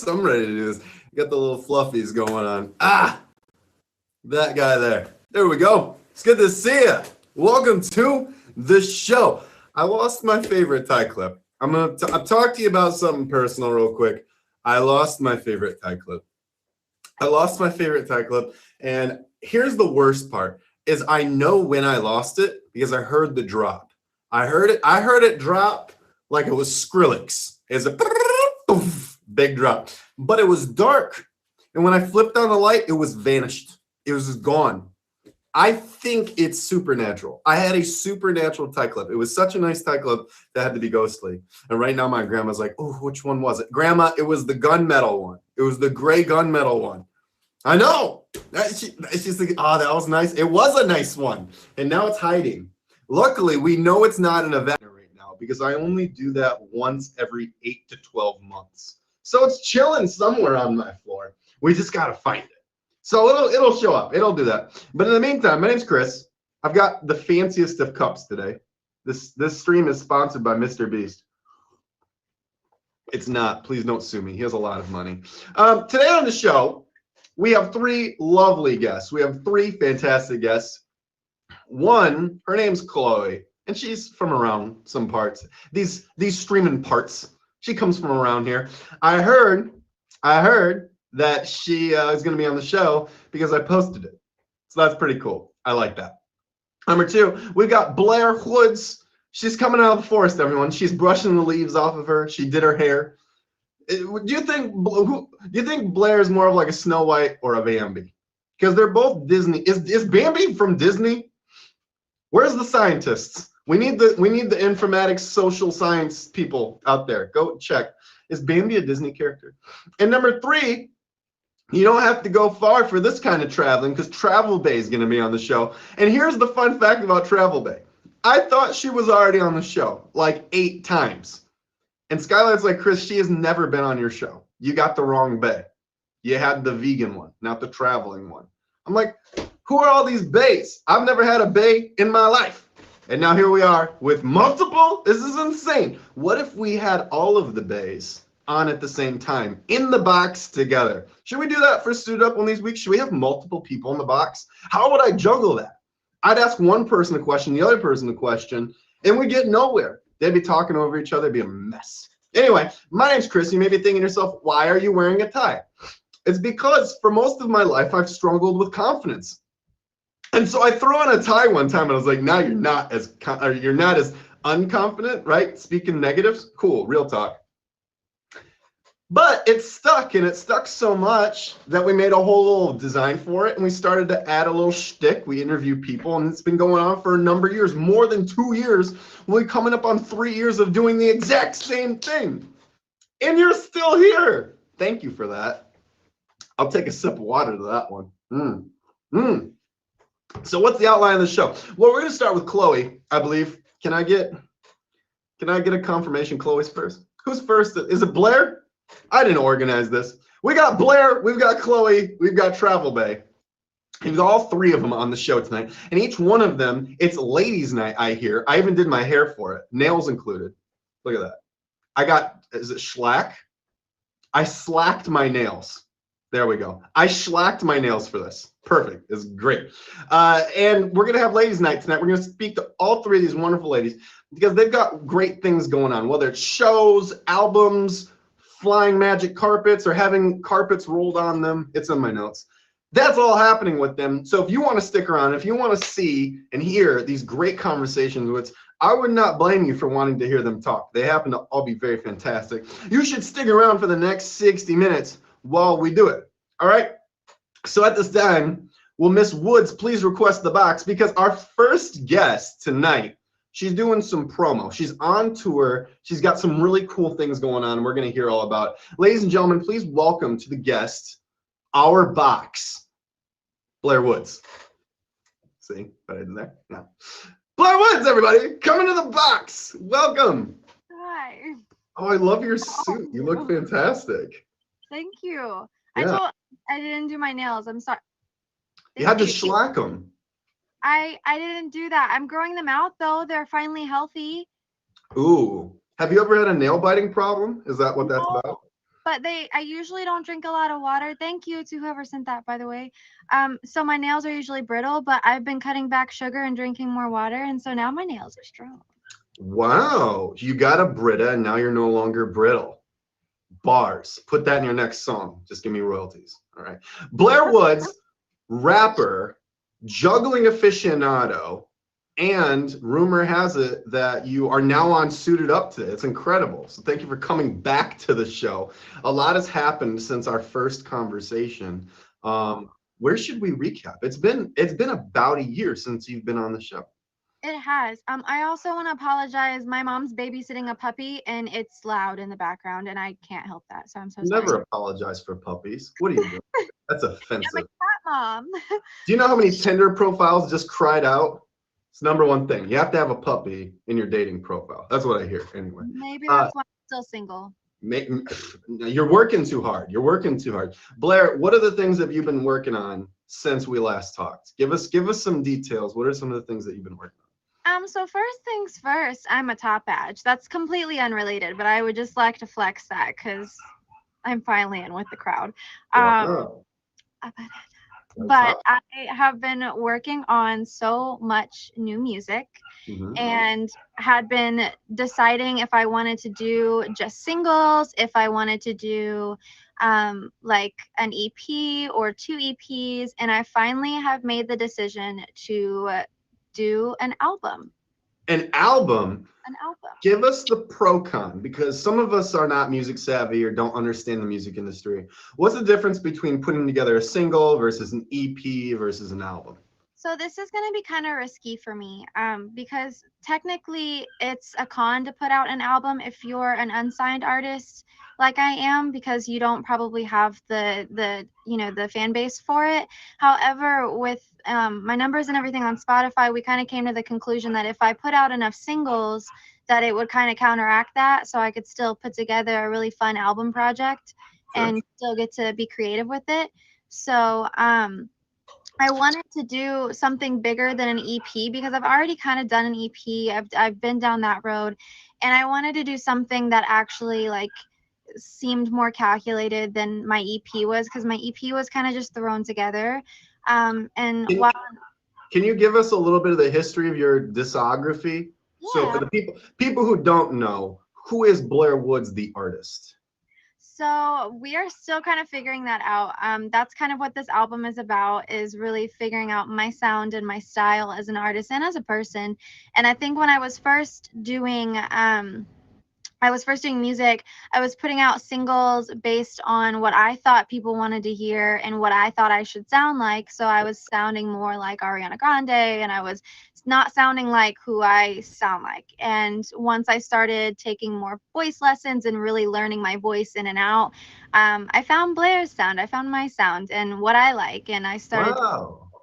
I'm ready to do this. Got the little fluffies going on. Ah, that guy there. There we go. It's good to see you. Welcome to the show. I lost my favorite tie clip. I'm gonna talk to you about something personal real quick. I lost my favorite tie clip. And here's the worst part: is I know when I lost it because I heard the drop. I heard it drop like it was Skrillex. It's a big drop, but it was dark. And when I flipped on the light, it was vanished. It was just gone. I think it's supernatural. I had a supernatural tie clip. It was such a nice tie clip that had to be ghostly. And right now my grandma's like, oh, which one was it? Grandma, it was the gunmetal one. It was the gray gunmetal one. I know. She's like, oh, that was nice. It was a nice one. And now it's hiding. Luckily, we know it's not an event right now because I only do that once every 8 to 12 months. So it's chilling somewhere on my floor. We just got to find it. So it'll show up. It'll do that. But in the meantime, my name's Chris. I've got the fanciest of cups today. This stream is sponsored by Mr. Beast. It's not. Please don't sue me. He has a lot of money. Today on the show, we have three lovely guests. We have three fantastic guests. One, her name's Chloe, and she's from around some parts. These streaming parts. She comes from around here. I heard that she is going to be on the show because I posted it. So that's pretty cool. I like that. Number two, we've got Blair Woods. She's coming out of the forest, everyone. She's brushing the leaves off of her. She did her hair. Do you think Blair is more of like a Snow White or a Bambi? Because they're both Disney. Is Bambi from Disney? Where's the scientists? We need the informatics, social science people out there. Go check. Is Bambi a Disney character? And number three, you don't have to go far for this kind of traveling because Travel Bay is going to be on the show. And here's the fun fact about Travel Bay. I thought she was already on the show like 8 times. And Skylight's like, Chris, she has never been on your show. You got the wrong Bay. You had the vegan one, not the traveling one. I'm like, who are all these bays? I've never had a bay in my life. And now here we are with multiple. This is insane. What if we had all of the bays on at the same time in the box together? Should we do that for Suit Up one of these weeks? Should we have multiple people in the box? How would I juggle that? I'd ask one person a question, the other person a question, and we get nowhere. They'd be talking over each other. It'd be a mess. Anyway, my name's Chris. You may be thinking to yourself, why are you wearing a tie? It's because for most of my life, I've struggled with confidence. And so I threw on a tie one time and I was like, now you're not as unconfident, right? Speaking negatives. Cool. Real talk. But it stuck, and it stuck so much that we made a whole little design for it, and we started to add a little shtick. We interview people, and it's been going on for a number of years, more than 2 years. We're coming up on 3 years of doing the exact same thing. And you're still here. Thank you for that. I'll take a sip of water to that one. So what's the outline of the show? Well, we're going to start with Chloe, I believe. Can I get a confirmation Chloe's first? Who's first? Is it Blair? I didn't organize this. We got Blair, we've got Chloe, we've got Travel Bay. And all three of them on the show tonight. And each one of them, it's ladies' night, I hear. I even did my hair for it, nails included. Look at that. Is it shellac? I slacked my nails. There we go. I shellacked my nails for this. Perfect. It's great. And we're going to have ladies' night tonight. We're going to speak to all three of these wonderful ladies because they've got great things going on, whether it's shows, albums, flying magic carpets, or having carpets rolled on them. It's in my notes. That's all happening with them. So if you want to stick around, if you want to see and hear these great conversations, which I would not blame you for wanting to hear them talk. They happen to all be very fantastic. You should stick around for the next 60 minutes while we do it. All right? So at this time, will Miss Woods please request the box? Because our first guest tonight, she's doing some promo. She's on tour. She's got some really cool things going on, and we're going to hear all about it. Ladies and gentlemen, please welcome to the guest, our box, Blair Woods. See what I did there? No. Blair Woods, everybody, come into the box. Welcome. Hi. Oh, I love your suit. You look fantastic. Thank you. Yeah. I didn't do my nails. I'm sorry. You had to shellac them. I didn't do that. I'm growing them out though. They're finally healthy. Ooh. Have you ever had a nail biting problem? Is that what that's about? but I usually don't drink a lot of water. Thank you to whoever sent that, by the way. So my nails are usually brittle, but I've been cutting back sugar and drinking more water, and so now my nails are strong. Wow, you got a Brita and now you're no longer brittle. Bars. Put that in your next song. Just give me royalties. All right. Blair Woods, rapper, juggling aficionado, and rumor has it that you are now on Suited Up today. It's incredible. So thank you for coming back to the show. A lot has happened since our first conversation. Where should we recap? It's been about a year since you've been on the show. It has. I also want to apologize. My mom's babysitting a puppy, and it's loud in the background, and I can't help that. So I'm so sorry. Never apologize for puppies. What are you doing? That's I'm a offensive. cat mom. Do you know how many Tinder profiles just cried out? It's number one thing. You have to have a puppy in your dating profile. That's what I hear anyway. Maybe that's why I'm still single. You're working too hard. You're working too hard. Blair, what are the things have you been working on since we last talked? Give us some details. What are some of the things that you've been working on? So first things first, I'm a top badge. That's completely unrelated, but I would just like to flex that because I'm finally in with the crowd. Wow. But I have been working on so much new music and had been deciding if I wanted to do just singles, if I wanted to do like an EP or 2 EPs, and I finally have made the decision to do an album. An album? An album. Give us the pro con, because some of us are not music savvy or don't understand the music industry. What's the difference between putting together a single versus an EP versus an album? So this is going to be kind of risky for me because technically it's a con to put out an album if you're an unsigned artist like I am, because you don't probably have the fan base for it. However, with my numbers and everything on Spotify, we kind of came to the conclusion that if I put out enough singles, that it would kind of counteract that, so I could still put together a really fun album project and still get to be creative with it. So I wanted to do something bigger than an EP because I've already kind of done an EP. I've been down that road, and I wanted to do something that actually like seemed more calculated than my EP was, because my EP was kind of just thrown together. And can you give us a little bit of the history of your discography? Yeah. So for the people who don't know, who is Blair Woods the artist? So we are still kind of figuring that out. That's kind of what this album is about, is really figuring out my sound and my style as an artist and as a person. And I think when I was first doing music, I was putting out singles based on what I thought people wanted to hear and what I thought I should sound like. So I was sounding more like Ariana Grande, and I was not sounding like who I sound like. And once I started taking more voice lessons and really learning my voice in and out, I found Blair's sound. I found my sound and what I like. And I started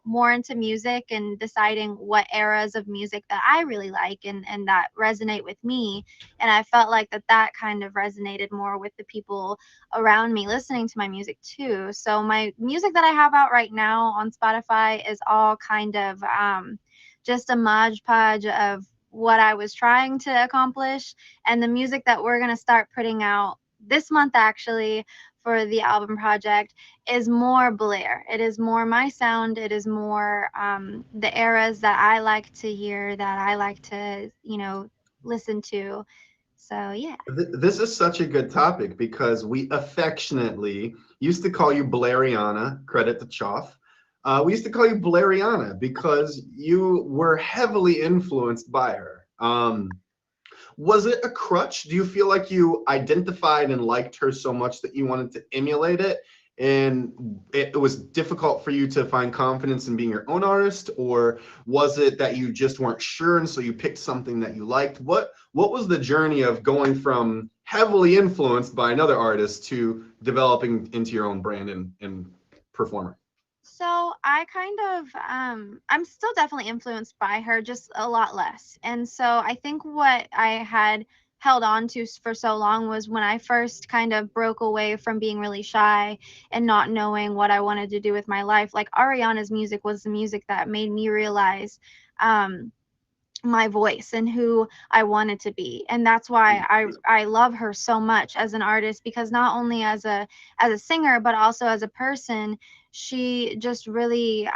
more into music and deciding what eras of music that I really like and that resonate with me. And I felt like that kind of resonated more with the people around me listening to my music too. So my music that I have out right now on Spotify is all kind of just a modge podge of what I was trying to accomplish. And the music that we're going to start putting out this month actually for the album project is more Blair. It is more my sound. It is more the eras that I like to hear, that I like to, listen to. So, yeah. This is such a good topic because we affectionately used to call you Blairiana, credit to Choff. We used to call you Blairiana because you were heavily influenced by her. Was it a crutch? Do you feel like you identified and liked her so much that you wanted to emulate it, and it was difficult for you to find confidence in being your own artist? Or was it that you just weren't sure and so you picked something that you liked? What was the journey of going from heavily influenced by another artist to developing into your own brand and performer? So I kind of, I'm still definitely influenced by her, just a lot less. And so I think what I had held on to for so long was when I first kind of broke away from being really shy and not knowing what I wanted to do with my life. Like Ariana's music was the music that made me realize my voice and who I wanted to be. And that's why I love her so much as an artist, because not only as a singer but also as a person, she just really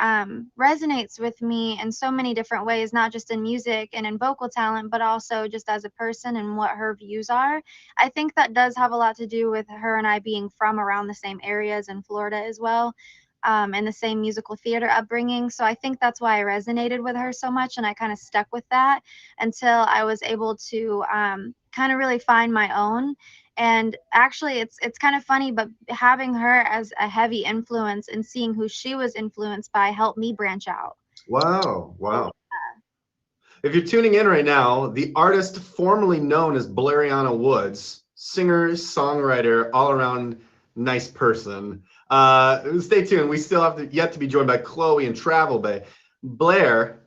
resonates with me in so many different ways, not just in music and in vocal talent, but also just as a person and what her views are. I think that does have a lot to do with her and I being from around the same areas in Florida as well, and the same musical theater upbringing. So I think that's why I resonated with her so much, and I kind of stuck with that until I was able to kind of really find my own. And actually, it's kind of funny, but having her as a heavy influence and seeing who she was influenced by helped me branch out. Wow, wow. If you're tuning in right now, the artist formerly known as Blariana Woods, singer, songwriter, all around nice person. Stay tuned. We still have yet to be joined by Chloe and Travel Bay. Blair,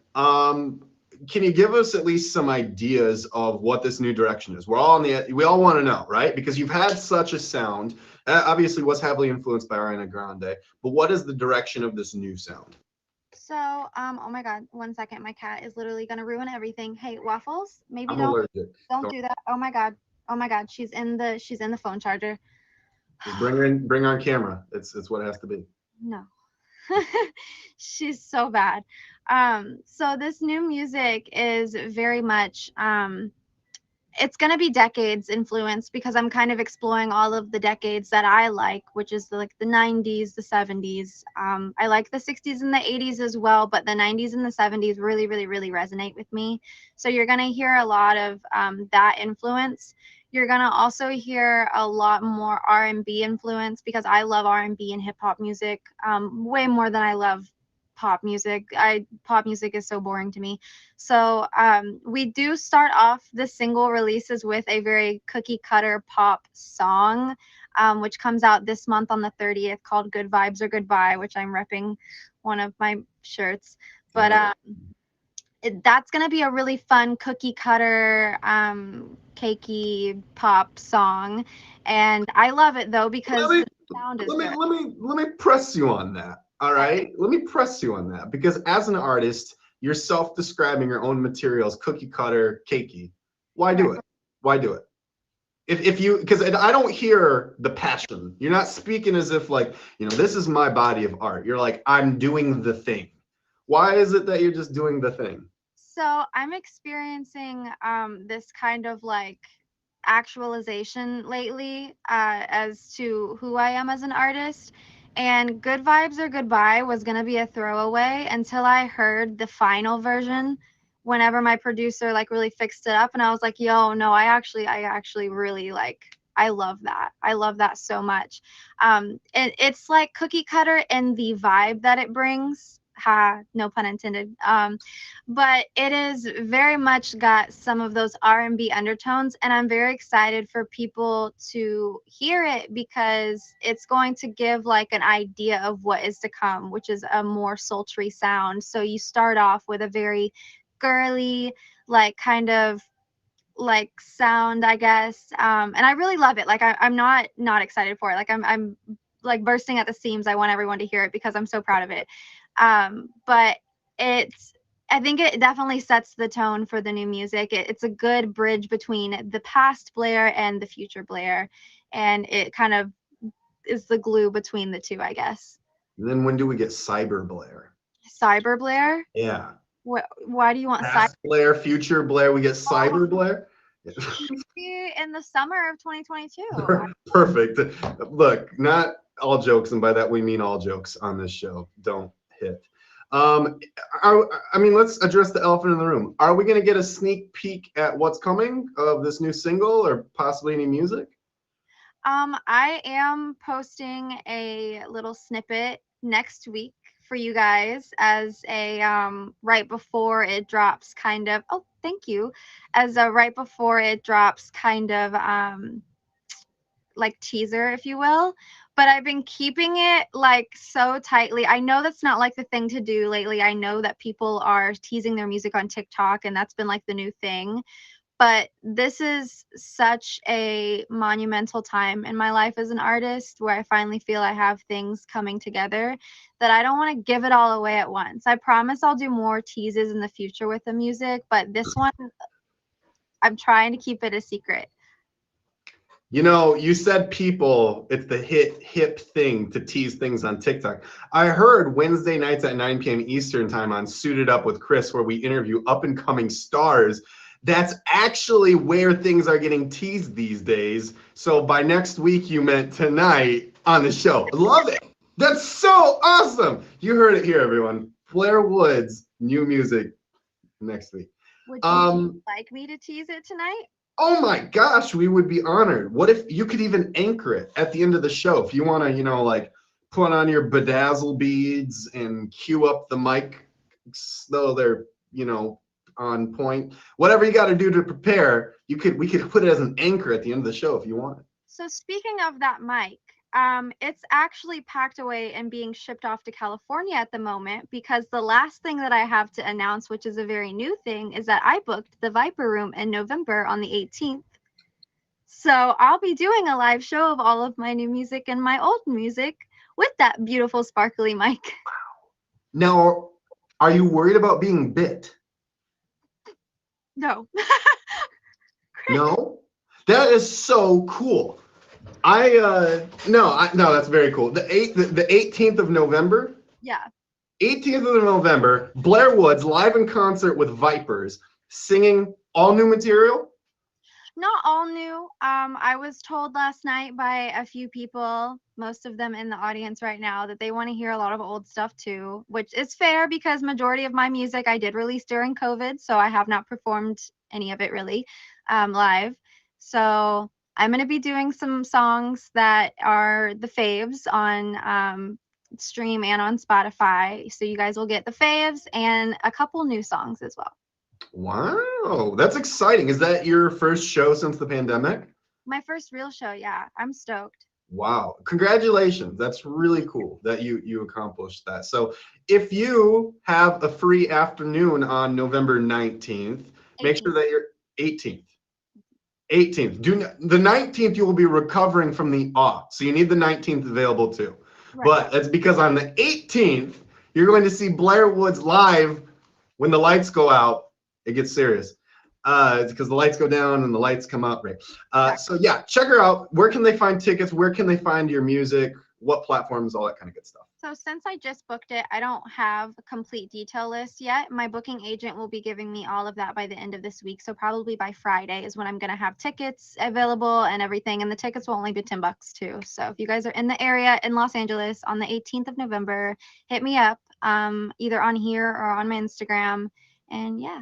can you give us at least some ideas of what this new direction is? We all want to know, right? Because you've had such a sound. Obviously, was heavily influenced by Ariana Grande, but what is the direction of this new sound? So, oh my God, 1 second, my cat is literally gonna ruin everything. Hey, Waffles, maybe I'm allergic. don't do that. Oh my God, she's in the phone charger. Just bring her in, bring her on camera. It's what it has to be. No. She's so bad. So this new music is very much it's going to be decades influenced, because I'm kind of exploring all of the decades that I like, which is like the 90s, the 70s. I like the 60s and the 80s as well, but the 90s and the 70s really, really, really resonate with me. So you're going to hear a lot of that influence. You're going to also hear a lot more R&B influence, because I love R&B and hip hop music way more than I love pop music. Pop music is so boring to me. So we do start off the single releases with a very cookie cutter pop song, which comes out this month on the 30th, called Good Vibes or Goodbye, which I'm repping one of my shirts. But that's going to be a really fun cookie cutter cakey pop song. And I love it though, because the sound is good. Let me press you on that. All right, let me press you on that, because as an artist, you're self-describing your own materials, cookie cutter, cakey. Why do it? Why do it? If you, because I don't hear the passion. You're not speaking as if like, this is my body of art. You're like, I'm doing the thing. Why is it that you're just doing the thing? So I'm experiencing this kind of like actualization lately as to who I am as an artist. And Good Vibes or Goodbye was going to be a throwaway until I heard the final version, whenever my producer like really fixed it up, and I was like, yo, no, I actually really like, I love that. I love that so much. It's like cookie cutter in the vibe that it brings. Ha, no pun intended. But it is very much got some of those R&B undertones, and I'm very excited for people to hear it, because it's going to give like an idea of what is to come, which is a more sultry sound. So you start off with a very girly, like kind of like sound, I guess, and I really love it. Like I'm not excited for it. Like I'm like bursting at the seams. I want everyone to hear it because I'm so proud of it. But I think it definitely sets the tone for the new music. It's a good bridge between the past Blair and the future Blair, and it kind of is the glue between the two, I guess. And then when do we get Cyber Blair? Cyber Blair? Yeah. Why do you want Past Blair, future Blair? We get Cyber Blair? In the summer of 2022. Perfect. Look, not all jokes, and by that we mean all jokes on this show. Don't hit. I mean, let's address the elephant in the room. Are we going to get a sneak peek at what's coming of this new single, or possibly any music? I am posting a little snippet next week for you guys as a right before it drops, kind of. Oh, thank you. As a right before it drops, kind of like teaser, if you will. But I've been keeping it like so tightly. I know that's not like the thing to do lately. I know that people are teasing their music on TikTok, and that's been like the new thing. But this is such a monumental time in my life as an artist where I finally feel I have things coming together that I don't want to give it all away at once. I promise I'll do more teases in the future with the music, but this one, I'm trying to keep it a secret. You know, you said people, it's the hip thing to tease things on TikTok. I heard Wednesday nights at 9 p.m. Eastern time on Suited Up with Chris, where we interview up and coming stars. That's actually where things are getting teased these days. So by next week, you meant tonight on the show. Love it. That's so awesome. You heard it here, everyone. Blair Woods, new music next week. Would you like me to tease it tonight? Oh my gosh, we would be honored. What if you could even anchor it at the end of the show? If you want to, you know, like put on your bedazzle beads and cue up the mic so they're, you know, on point. Whatever you got to do to prepare, we could put it as an anchor at the end of the show if you want. So speaking of that mic, it's actually packed away and being shipped off to California at the moment, because the last thing that I have to announce, which is a very new thing, is that I booked the Viper Room in November on the 18th. So I'll be doing a live show of all of my new music and my old music with that beautiful sparkly mic. Now, are you worried about being bit? No. No? That is so cool. No, that's very cool. The 18th of November. Yeah. 18th of November, Blair Woods live in concert with Vipers, singing all new material. Not all new. I was told last night by a few people, most of them in the audience right now, that they want to hear a lot of old stuff too, which is fair because majority of my music I did release during COVID, so I have not performed any of it really live. So I'm going to be doing some songs that are the faves on stream and on Spotify. So you guys will get the faves and a couple new songs as well. Wow, that's exciting. Is that your first show since the pandemic? My first real show, yeah. I'm stoked. Wow, congratulations. That's really cool that you accomplished that. So if you have a free afternoon on November 19th, make sure that you're 18th. The 19th you will be recovering from the off, so you need the 19th available too. Right. But that's because on the 18th you're going to see Blair Woods live. When the lights go out, it gets serious. It's because the lights go down and the lights come up, right? So yeah, check her out. Where can they find tickets? Where can they find your music? What platforms? All that kind of good stuff. So since I just booked it, I don't have a complete detail list yet. My booking agent will be giving me all of that by the end of this week. So probably by Friday is when I'm going to have tickets available and everything. And the tickets will only be $10 too. So if you guys are in the area in Los Angeles on the 18th of November, hit me up either on here or on my Instagram. And yeah.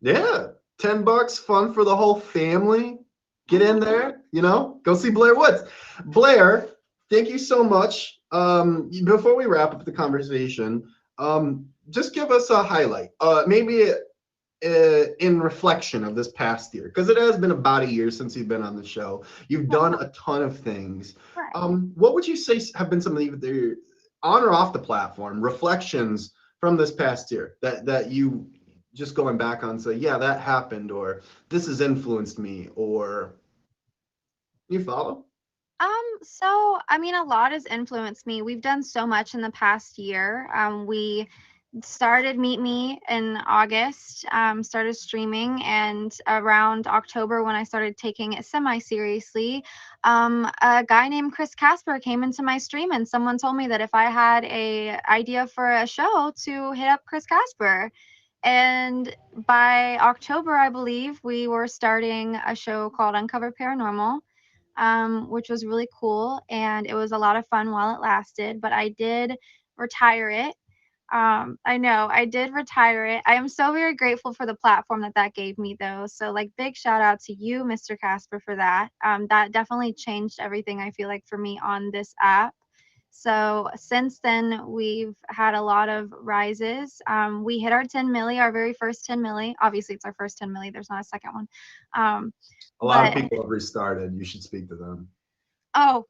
Yeah. $10, fun for the whole family. Get in there, you know, go see Blair Woods. Blair, thank you so much. Before we wrap up the conversation, just give us a highlight, maybe in reflection of this past year, because it has been about a year since you've been on the show. You've done a ton of things. What would you say have been some of the on or off the platform reflections from this past year that you just going back on, say, yeah, that happened, or this has influenced me, or you follow? So I mean, a lot has influenced me. We've done so much in the past year. We started Meet Me in August, started streaming, and around October when I started taking it semi-seriously, a guy named Chris Casper came into my stream and someone told me that if I had a idea for a show to hit up Chris Casper. And by October, I believe, we were starting a show called Uncover Paranormal, which was really cool. And it was a lot of fun while it lasted. But I did retire it. I know, I did retire it. I am so very grateful for the platform that gave me, though. So, like, big shout out to you, Mr. Casper, for that. That definitely changed everything, I feel like, for me on this app. So since then, we've had a lot of rises. We hit our 10 milli, our very first 10 milli. Obviously, it's our first 10 milli. There's not a second one. A lot of people have restarted. You should speak to them. Oh.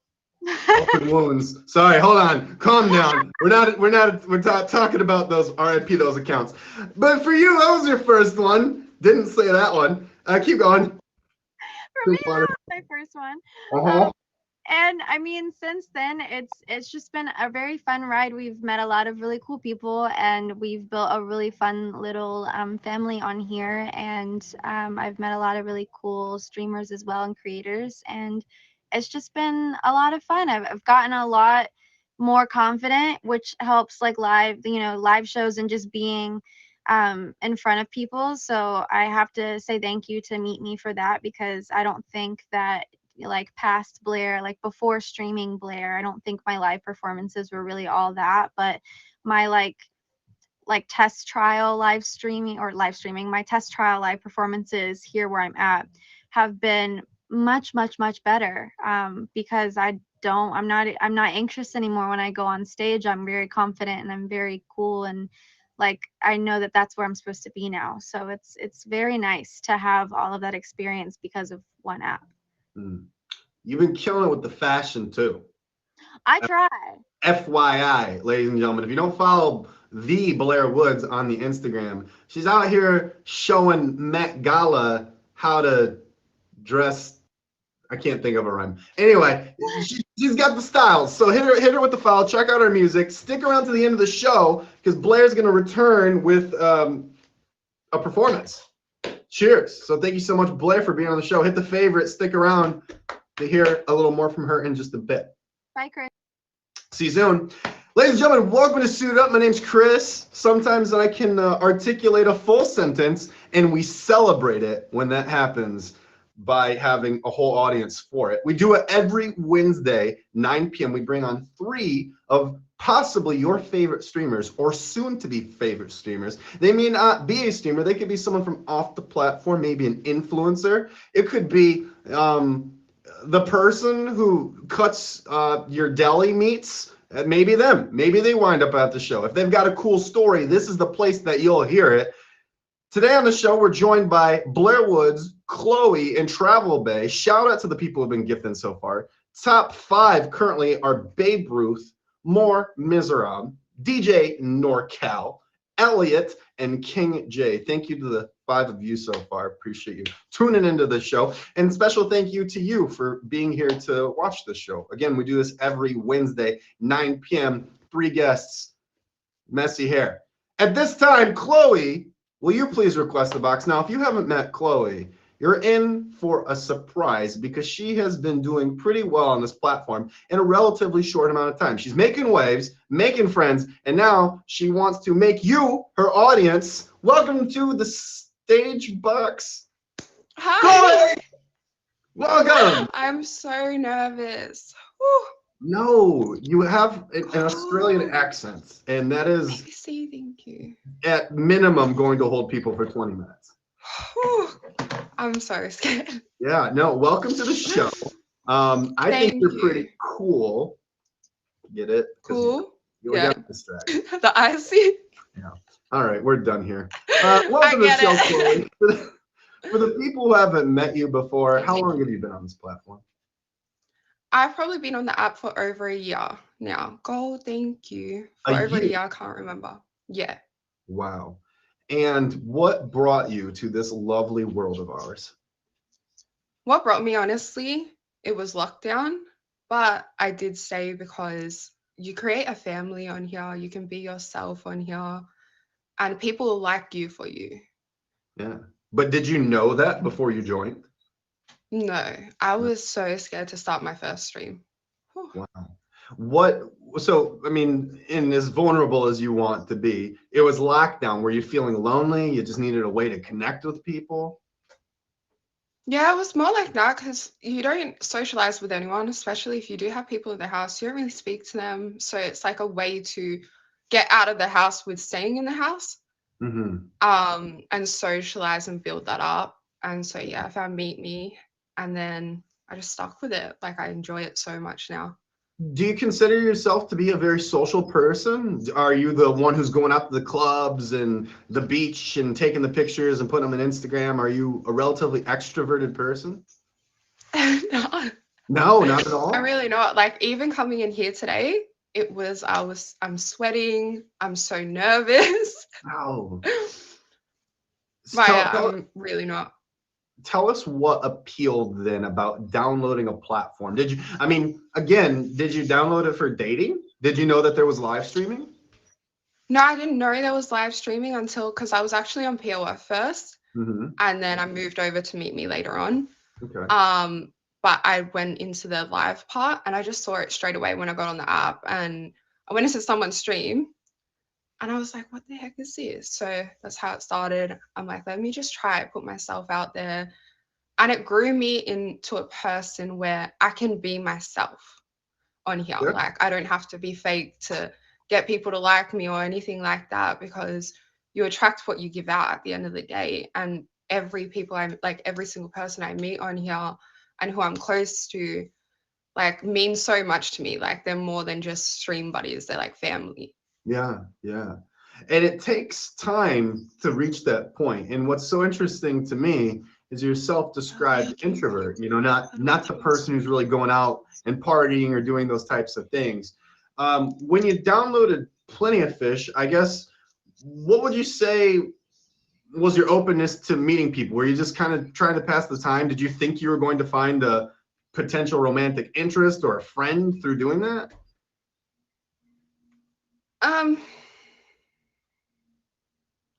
Open wounds. Sorry, hold on. Calm down. We're not talking about those RIP those accounts. But for you, that was your first one. Didn't say that one. Keep going. For me, that was my first one. Uh-huh. And I mean, since then, it's just been a very fun ride. We've met a lot of really cool people, and we've built a really fun little family on here. And I've met a lot of really cool streamers as well and creators, and it's just been a lot of fun. I've gotten a lot more confident, which helps like live shows and just being in front of people. So I have to say thank you to Meet Me for that, because I don't think that like past Blair, like before streaming Blair, I don't think my live performances were really all that, but my like test trial live streaming my test trial live performances here where I'm at have been much better, because I'm not anxious anymore when I go on stage. I'm very confident and I'm very cool, and like I know that that's where I'm supposed to be now. So it's very nice to have all of that experience because of one app. You've been killing it with the fashion too. I try. FYI, ladies and gentlemen, if you don't follow the Blair Woods on the Instagram, she's out here showing Met Gala how to dress. I can't think of a rhyme. Anyway, she's got the styles. So hit her with the follow. Check out her music. Stick around to the end of the show because Blair's going to return with a performance. Cheers. So thank you so much, Blair, for being on the show. Hit the favorite. Stick around to hear a little more from her in just a bit. Bye, Chris. See you soon. Ladies and gentlemen, welcome to Suit Up. My name's Chris. Sometimes I can articulate a full sentence, and we celebrate it when that happens by having a whole audience for it. We do it every Wednesday, 9 p.m. We bring on 3 of possibly your favorite streamers or soon-to-be favorite streamers. They may not be a streamer. They could be someone from off the platform, maybe an influencer. It could be the person who cuts your deli meats. Maybe them. Maybe they wind up at the show. If they've got a cool story, this is the place that you'll hear it. Today on the show, we're joined by Blair Woods, Chloe, and Travel Bay. Shout out to the people who've been gifting so far. Top 5 currently are Babe Ruth, More Miserable, DJ NorCal, Elliot, and King J. Thank you to the 5 of you so far. Appreciate you tuning into the show. And special thank you to you for being here to watch this show. Again, we do this every Wednesday, 9 p.m. 3 guests, messy hair. At this time, Chloe, will you please request the box? Now, if you haven't met Chloe, you're in for a surprise because she has been doing pretty well on this platform in a relatively short amount of time. She's making waves, making friends, and now she wants to make you, her audience, welcome to the stage box. Hi. Chloe! Welcome. I'm so nervous. Whew. No, you have an Australian accent, and that is Thank you. at minimum going to hold people for 20 minutes. Whew. I'm so scared. Yeah, no, welcome to the show. I think you're pretty cool. Get it? Cool. You Yeah. got distracted. The icy. Yeah. All right, we're done here. Welcome to the show, Chloe. For the people who haven't met you before, how long have you been on this platform? I've probably been on the app for over a year now. God, thank you. For over a year, I can't remember. Yeah. Wow. And what brought you to this lovely world of ours? What brought me, honestly, it was lockdown, but I did stay because you create a family on here. You can be yourself on here, and people will like you for you. Yeah. But did you know that before you joined? No, I was so scared to start my first stream. Whew. Wow. So, I mean, in as vulnerable as you want to be, it was lockdown. Were you feeling lonely? You just needed a way to connect with people? Yeah, it was more like that because you don't socialize with anyone, especially if you do have people in the house. You don't really speak to them. So it's like a way to get out of the house with staying in the house, and socialize and build that up. And so, yeah, I found Meet Me, and then I just stuck with it. Like, I enjoy it so much now. Do you consider yourself to be a very social person? Are you the one who's going out to the clubs and the beach and taking the pictures and putting them on Instagram? Are you a relatively extroverted person? No. No, not at all. I'm really not. Like, even coming in here today, I'm sweating. I'm so nervous. Wow. But yeah, I'm really not. tell us what appealed then about downloading a platform. Did you, I mean, again, did you download it for dating? Did you know that there was live streaming? No, I didn't know there was live streaming until because I was actually on POF first, Mm-hmm. and then I moved over to Meet Me later on. Okay. But I went into the live part and I just saw it straight away when I got on the app, and I went into someone's stream and I was like, what the heck is this? So that's how it started. I'm like, let me just try it, put myself out there. And it grew me into a person where I can be myself on here. Sure. Like, I don't have to be fake to get people to like me or anything like that, because you attract what you give out at the end of the day. And every single person I meet on here and who I'm close to, like, means so much to me. Like, they're more than just stream buddies, they're like family. Yeah, yeah. And it takes time to reach that point. And what's so interesting to me is you're self-described introvert, you know, not the person who's really going out and partying or doing those types of things. When you downloaded Plenty of Fish, I guess, what would you say was your openness to meeting people? Were you just kind of trying to pass the time? Did you think you were going to find a potential romantic interest or a friend through doing that?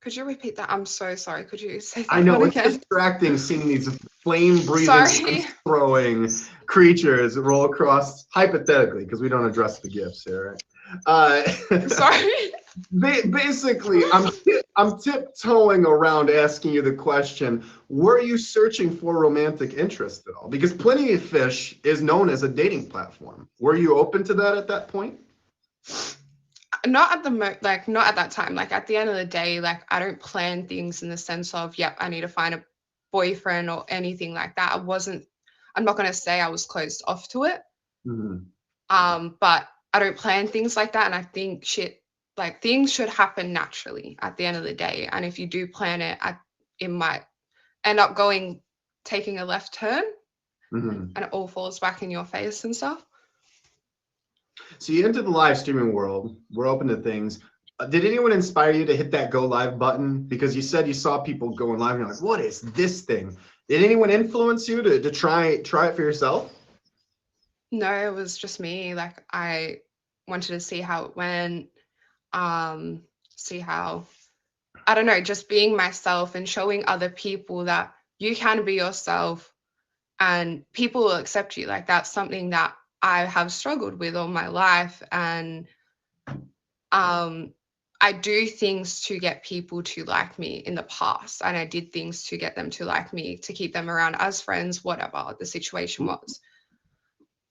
Could you repeat that? I'm so sorry. Could you say that I know one it's again? distracting seeing these flame-breathing, Sorry. throwing creatures roll across, hypothetically, because we don't address the gifts here, right? Sorry. Basically, I'm tiptoeing around asking you the question: were you searching for romantic interest at all? Because Plenty of Fish is known as a dating platform. Were you open to that at that point? Not at not at that time. Like, at the end of the day, like, I don't plan things in the sense of, yep, I need to find a boyfriend or anything like that. I'm not going to say I was closed off to it. Mm-hmm. But I don't plan things like that. And I think things should happen naturally at the end of the day. And if you do plan it, it might end up taking a left turn, Mm-hmm. and it all falls back in your face and stuff. So you entered the live streaming world. We're open to things. Did anyone inspire you to hit that go live button? Because you said you saw people going live and you're like, what is this thing? Did anyone influence you to try it for yourself? No, it was just me. Like, I wanted to see how it went, see how, I don't know, just being myself and showing other people that you can be yourself and people will accept you. Like, that's something that I have struggled with all my life. And I do things to get people to like me in the past. And I did things to get them to like me, to keep them around as friends, whatever the situation was.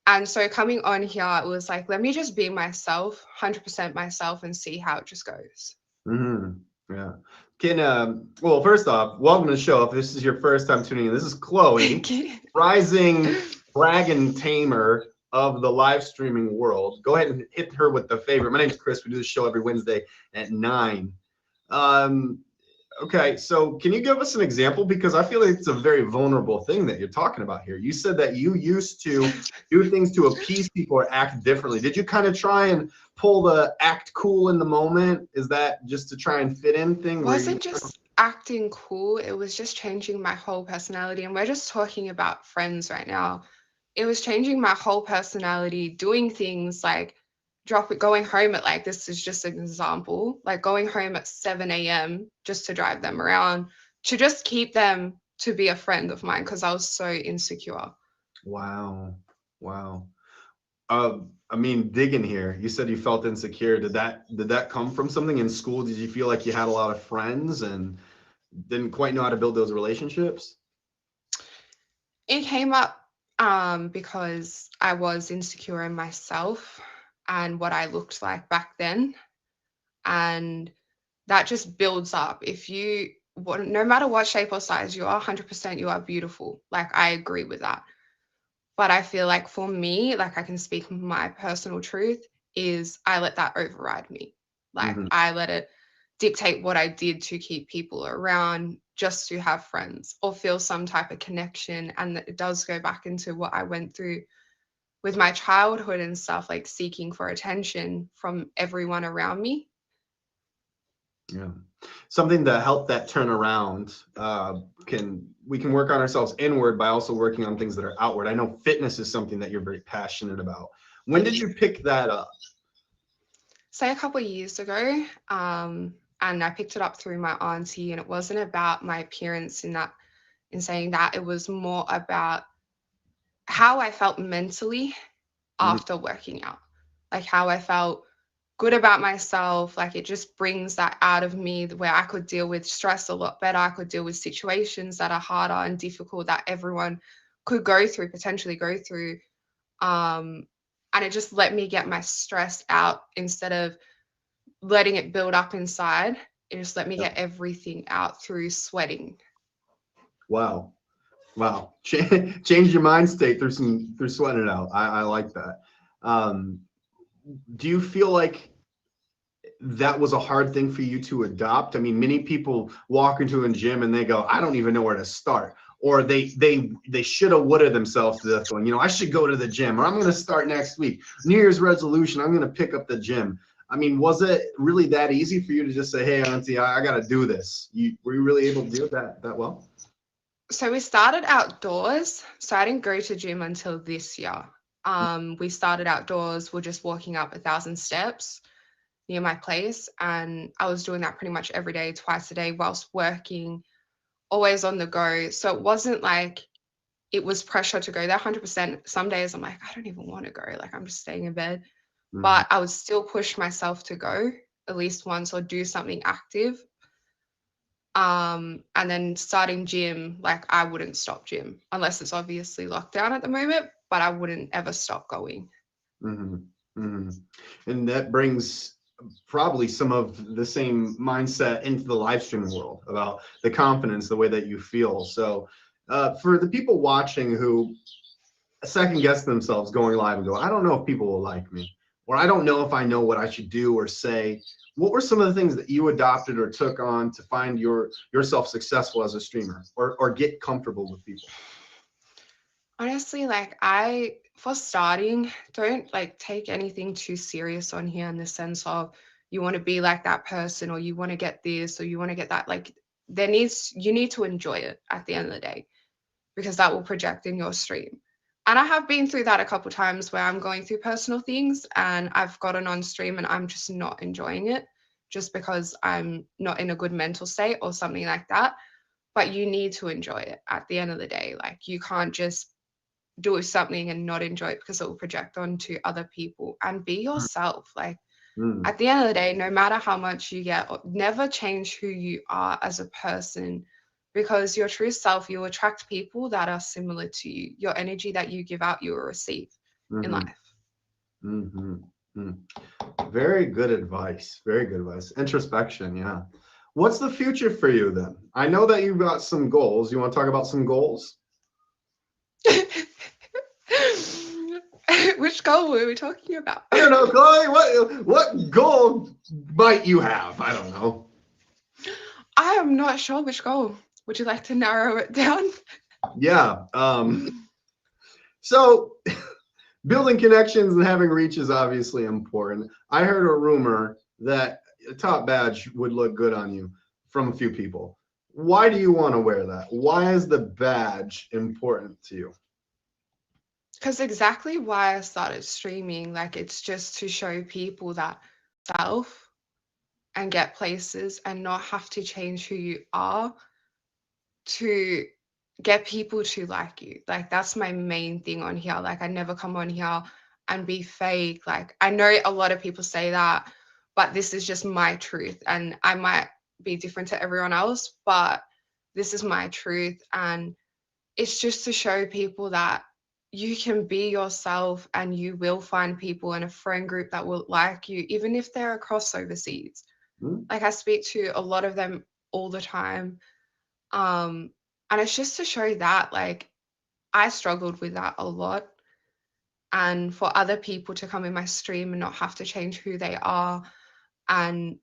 And so coming on here, it was like, let me just be myself, 100% myself, and see how it just goes. Mm-hmm. Yeah. Well, first off, welcome to the show. If this is your first time tuning in, this is Chloe, rising dragon tamer of the live streaming world. Go ahead and hit her with the favorite. My name is Chris. We do this show every Wednesday at 9. Okay, so can you give us an example? Because I feel like it's a very vulnerable thing that you're talking about here. You said that you used to do things to appease people or act differently. Did you kind of try and pull the act cool in the moment? Is that just to try and fit in thing? It wasn't just acting cool. It was just changing my whole personality. And we're just talking about friends right now. It was changing my whole personality, doing things like going home at, like, this is just an example, like going home at 7 a.m. just to drive them around, to just keep them to be a friend of mine, because I was so insecure. Wow. I mean, digging here, you said you felt insecure. Did that come from something in school? Did you feel like you had a lot of friends and didn't quite know how to build those relationships? It came up because I was insecure in myself and what I looked like back then. And that just builds up. No matter what shape or size you are, 100% you are beautiful. Like, I agree with that. But I feel like for me, like, I can speak my personal truth, is I let that override me. Like, I let it dictate what I did to keep people around, just to have friends or feel some type of connection. And it does go back into what I went through with my childhood and stuff, like seeking for attention from everyone around me. Yeah. Something to help that turn around, we can work on ourselves inward by also working on things that are outward. I know fitness is something that you're very passionate about. When did you pick that up? Say a couple of years ago, and I picked it up through my auntie, and it wasn't about my appearance in saying that. It was more about how I felt mentally Mhm. after working out, like how I felt good about myself. Like it just brings that out of me where I could deal with stress a lot better. I could deal with situations that are harder and difficult that everyone could go through, potentially go through. Um, and it just let me get my stress out instead of letting it build up inside. It just let me Yeah. get everything out through sweating. Wow. Wow. Change your mind state through sweating it out. I like that. Um, do you feel like that was a hard thing for you to adopt? I mean, many people walk into a gym and they go, I don't even know where to start. Or they shoulda woulda themselves to this one. You know, I should go to the gym, or I'm gonna start next week. New Year's resolution, I'm gonna pick up the gym. I mean, was it really that easy for you to just say, hey, Auntie, I gotta do this? Were you really able to do it that well? So we started outdoors. So I didn't go to gym until this year. We started outdoors. We're just walking up 1,000 steps near my place, and I was doing that pretty much every day, twice a day, whilst working, always on the go. So it wasn't like it was pressure to go there 100%. Some days I'm like, I don't even want to go. Like I'm just staying in bed. Mhm. But I would still push myself to go at least once or do something active. And then starting gym, like I wouldn't stop gym unless it's obviously lockdown at the moment, but I wouldn't ever stop going. Mhm. Mhm. And that brings probably some of the same mindset into the live streaming world about the confidence, the way that you feel. So, for the people watching who second guess themselves going live and go, I don't know if people will like me, or I don't know if I know what I should do or say. What were some of the things that you adopted or took on to find yourself successful as a streamer, or get comfortable with people? Honestly, like for starting, don't like take anything too serious on here in the sense of you want to be like that person or you want to get this or you want to get that. Like you need to enjoy it at the end of the day because that will project in your stream. And I have been through that a couple times where I'm going through personal things and I've gotten on stream and I'm just not enjoying it just because I'm not in a good mental state or something like that. But you need to enjoy it at the end of the day. Like you can't just do something and not enjoy it because it will project onto other people and be yourself. Like Mm, at the end of the day, no matter how much you get, never change who you are as a person because your true self, you attract people that are similar to you. Your energy that you give out, you will receive in mhm, life. mhm, mm. Very good advice. Very good advice. Introspection, yeah. What's the future for you then? I know that you've got some goals. You want to talk about some goals? Which goal were we talking about? I don't know, Chloe. What goal might you have? I don't know. I am not sure which goal. Would you like to narrow it down? Yeah. So building connections and having reach is obviously important. I heard a rumor that a top badge would look good on you from a few people. Why do you want to wear that? Why is the badge important to you? Because exactly why I started streaming, like it's just to show people that self and get places and not have to change who you are to get people to like you. Like that's my main thing on here. Like I never come on here and be fake. Like I know a lot of people say that, but this is just my truth. And I might be different to everyone else, but this is my truth. And it's just to show people that you can be yourself and you will find people in a friend group that will like you, even if they're across overseas. Hmm? Like I speak to a lot of them all the time. Um, and it's just to show that, like, I struggled with that a lot. And for other people to come in my stream and not have to change who they are. And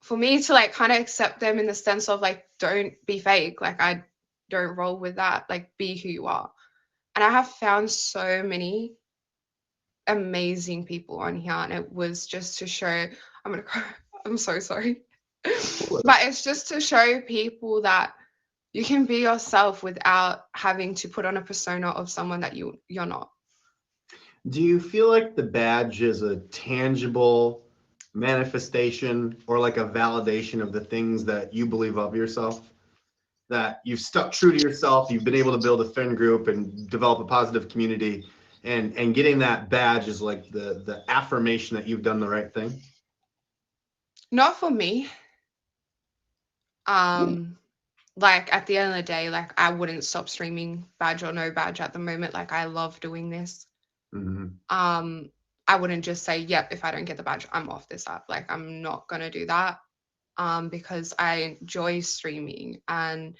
for me to like kind of accept them in the sense of like, don't be fake. Like, I don't roll with that. Like, be who you are. And I have found so many amazing people on here. And it was just to show, I'm going to cry. I'm so sorry. But it's just to show people that you can be yourself without having to put on a persona of someone that you're not. Do you feel like the badge is a tangible manifestation or like a validation of the things that you believe of yourself? That you've stuck true to yourself, you've been able to build a friend group and develop a positive community, and getting that badge is like the affirmation that you've done the right thing? Not for me. Like at the end of the day, like I wouldn't stop streaming, badge or no badge at the moment. Like I love doing this. Mhm. I wouldn't just say, yep, if I don't get the badge, I'm off this app. Like I'm not gonna do that. Because I enjoy streaming and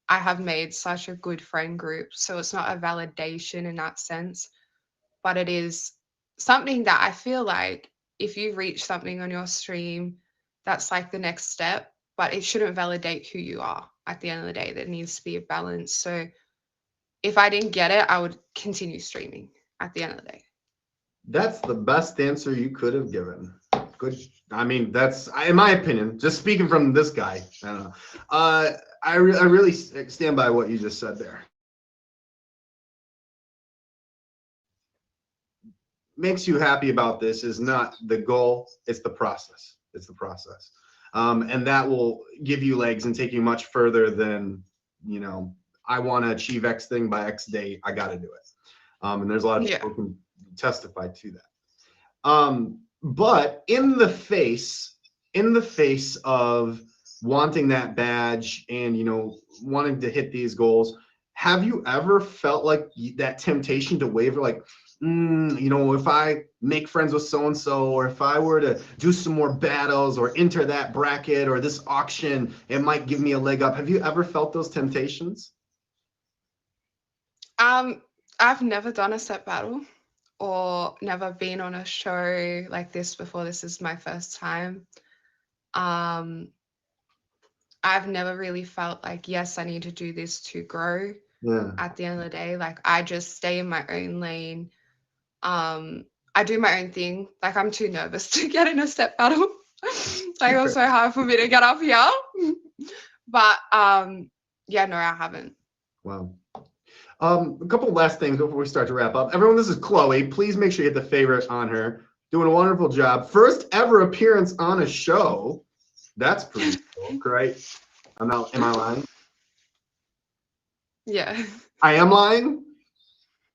I have made such a good friend group. So it's not a validation in that sense, but it is something that I feel like if you reach something on your stream, that's like the next step, but it shouldn't validate who you are at the end of the day. There needs to be a balance. So if I didn't get it, I would continue streaming at the end of the day. That's the best answer you could have given. Good. I mean, that's, in my opinion, just speaking from this guy, I don't know. I really stand by what you just said there. Makes you happy about this is not the goal, it's the process. It's the process. And that will give you legs and take you much further than, you know, I want to achieve X thing by X date, I got to do it. And there's a lot of people who can testify to that. But in the face of wanting that badge and, you know, wanting to hit these goals, have you ever felt like that temptation to waver, like, you know, if I make friends with so-and-so, or if I were to do some more battles or enter that bracket or this auction, it might give me a leg up? Have you ever felt those temptations? I've never done a set battle or never been on a show like this before. This is my first time. I've never really felt like, yes, I need to do this to grow. Yeah. At the end of the day, like I just stay in my own lane. I do my own thing. Like I'm too nervous to get in a step battle. Like it was so hard for me to get up here. But yeah, no, I haven't. Wow. A couple last things before we start to wrap up. Everyone, this is Chloe. Please make sure you hit the favorite on her. Doing a wonderful job. First ever appearance on a show. That's pretty cool, right? Am I lying? Yeah. I am lying?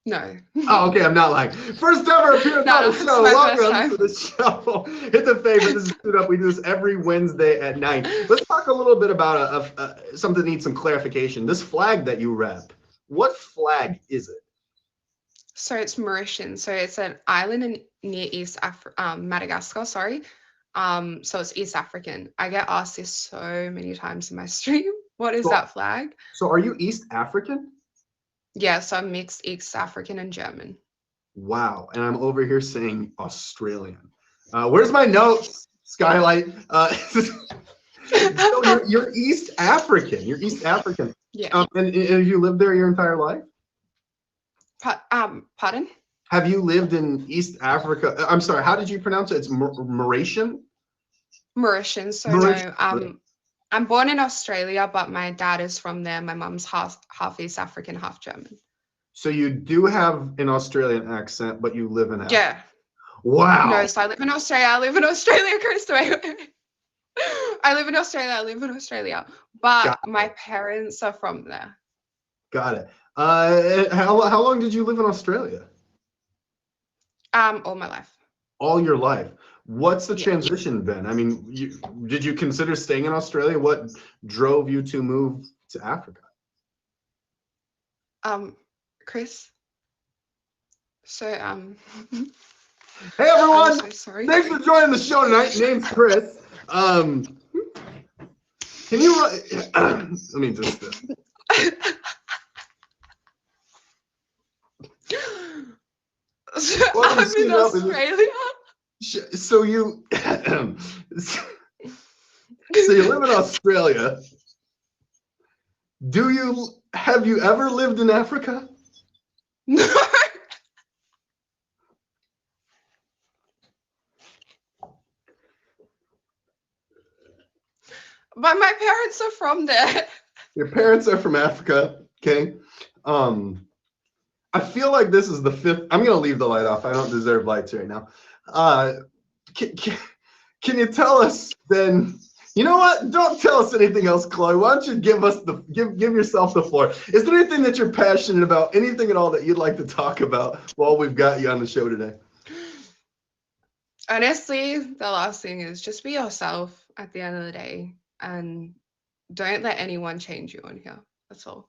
No. Oh, okay, I'm not lying. First ever appearance on the show. Welcome to the show. Hit the favorite. This is Suit Up. We do this every Wednesday at 9. Let's talk a little bit about something that needs some clarification. This flag that you rep, what flag is it? So it's Mauritian. So it's an island near Madagascar, sorry. So it's East African. I get asked this so many times in my stream. What is that flag? So are you East African? Yeah, so I'm mixed East African and German. Wow. And I'm over here saying Australian. Where's my notes, Skylight? So you're East African. You're East African. Yeah. And have you lived there your entire life? Pardon? Have you lived in East Africa? I'm sorry, how did you pronounce it? It's Mauritian? Mauritian. So Mauritian. no, I'm born in Australia, but my dad is from there. My mom's half East African, half German. So you do have an Australian accent, but you live in Africa. Yeah. Wow. No, so I live in Australia, Chris. Wait. I live in Australia. But my parents are from there. Got it. How long did you live in Australia? All my life. All your life. What's the transition been? I mean, did you consider staying in Australia? What drove you to move to Africa? Chris. So Hey everyone! I'm so sorry. Thanks for joining the show tonight. Name's Chris. Can you let me just I'm in Australia. So you live in Australia. Have you ever lived in Africa? No. But my parents are from there. Your parents are from Africa, okay? I feel like this is the fifth. I'm gonna leave the light off. I don't deserve lights right now. Can you tell us then? You know what? Don't tell us anything else, Chloe. Why don't you give yourself the floor? Is there anything that you're passionate about? Anything at all that you'd like to talk about while we've got you on the show today? Honestly, the last thing is just be yourself at the end of the day, and don't let anyone change you on here. That's all.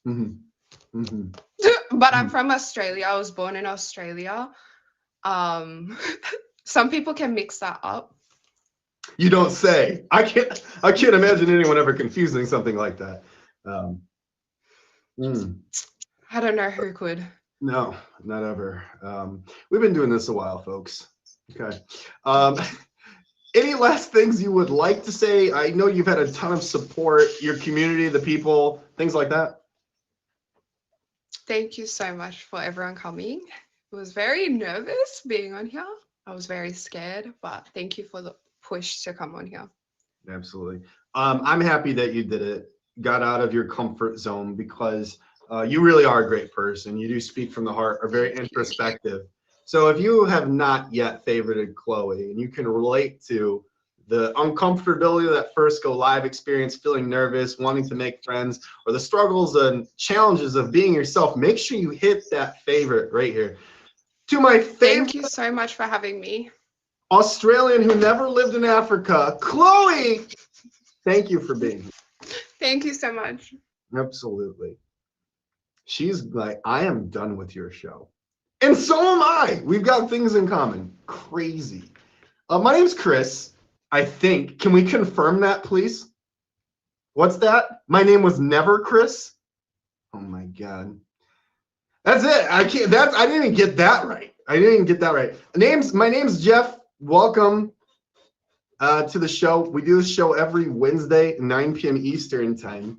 Mm-hmm. Mm-hmm. But I'm from Australia. I was born in Australia. Some people can mix that up. You don't say. I can't imagine anyone ever confusing something like that. I don't know who could. No, not ever. We've been doing this a while, folks. Okay. Any last things you would like to say? I know you've had a ton of support, your community, the people, things like that. Thank you so much for everyone coming. I was very nervous being on here. I was very scared, but thank you for the push to come on here. Absolutely. I'm happy that you did it, got out of your comfort zone, because you really are a great person. You do speak from the heart, are very introspective. So if you have not yet favorited Chloe and you can relate to the uncomfortability of that first go live experience, feeling nervous, wanting to make friends, or the struggles and challenges of being yourself, make sure you hit that favorite right here. To my favorite, Thank you so much for having me. Australian who never lived in Africa, Chloe, thank you for being here. Thank you so much. Absolutely. She's like, I am done with your show. And so am I. We've got things in common. Crazy. My name's Chris, I think. Can we confirm that, please? What's that? My name was never Chris? Oh my God. That's it. I didn't even get that right. My name's Jeff. Welcome to the show. We do this show every Wednesday, 9 p.m. Eastern time.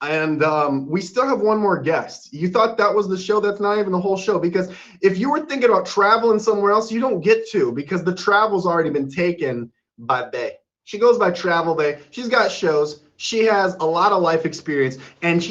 And we still have one more guest. You thought that was the show? That's not even the whole show, because if you were thinking about traveling somewhere else, you don't get to, because the travel's already been taken by Bay. She goes by Travel Bay. She's got shows. She has a lot of life experience, and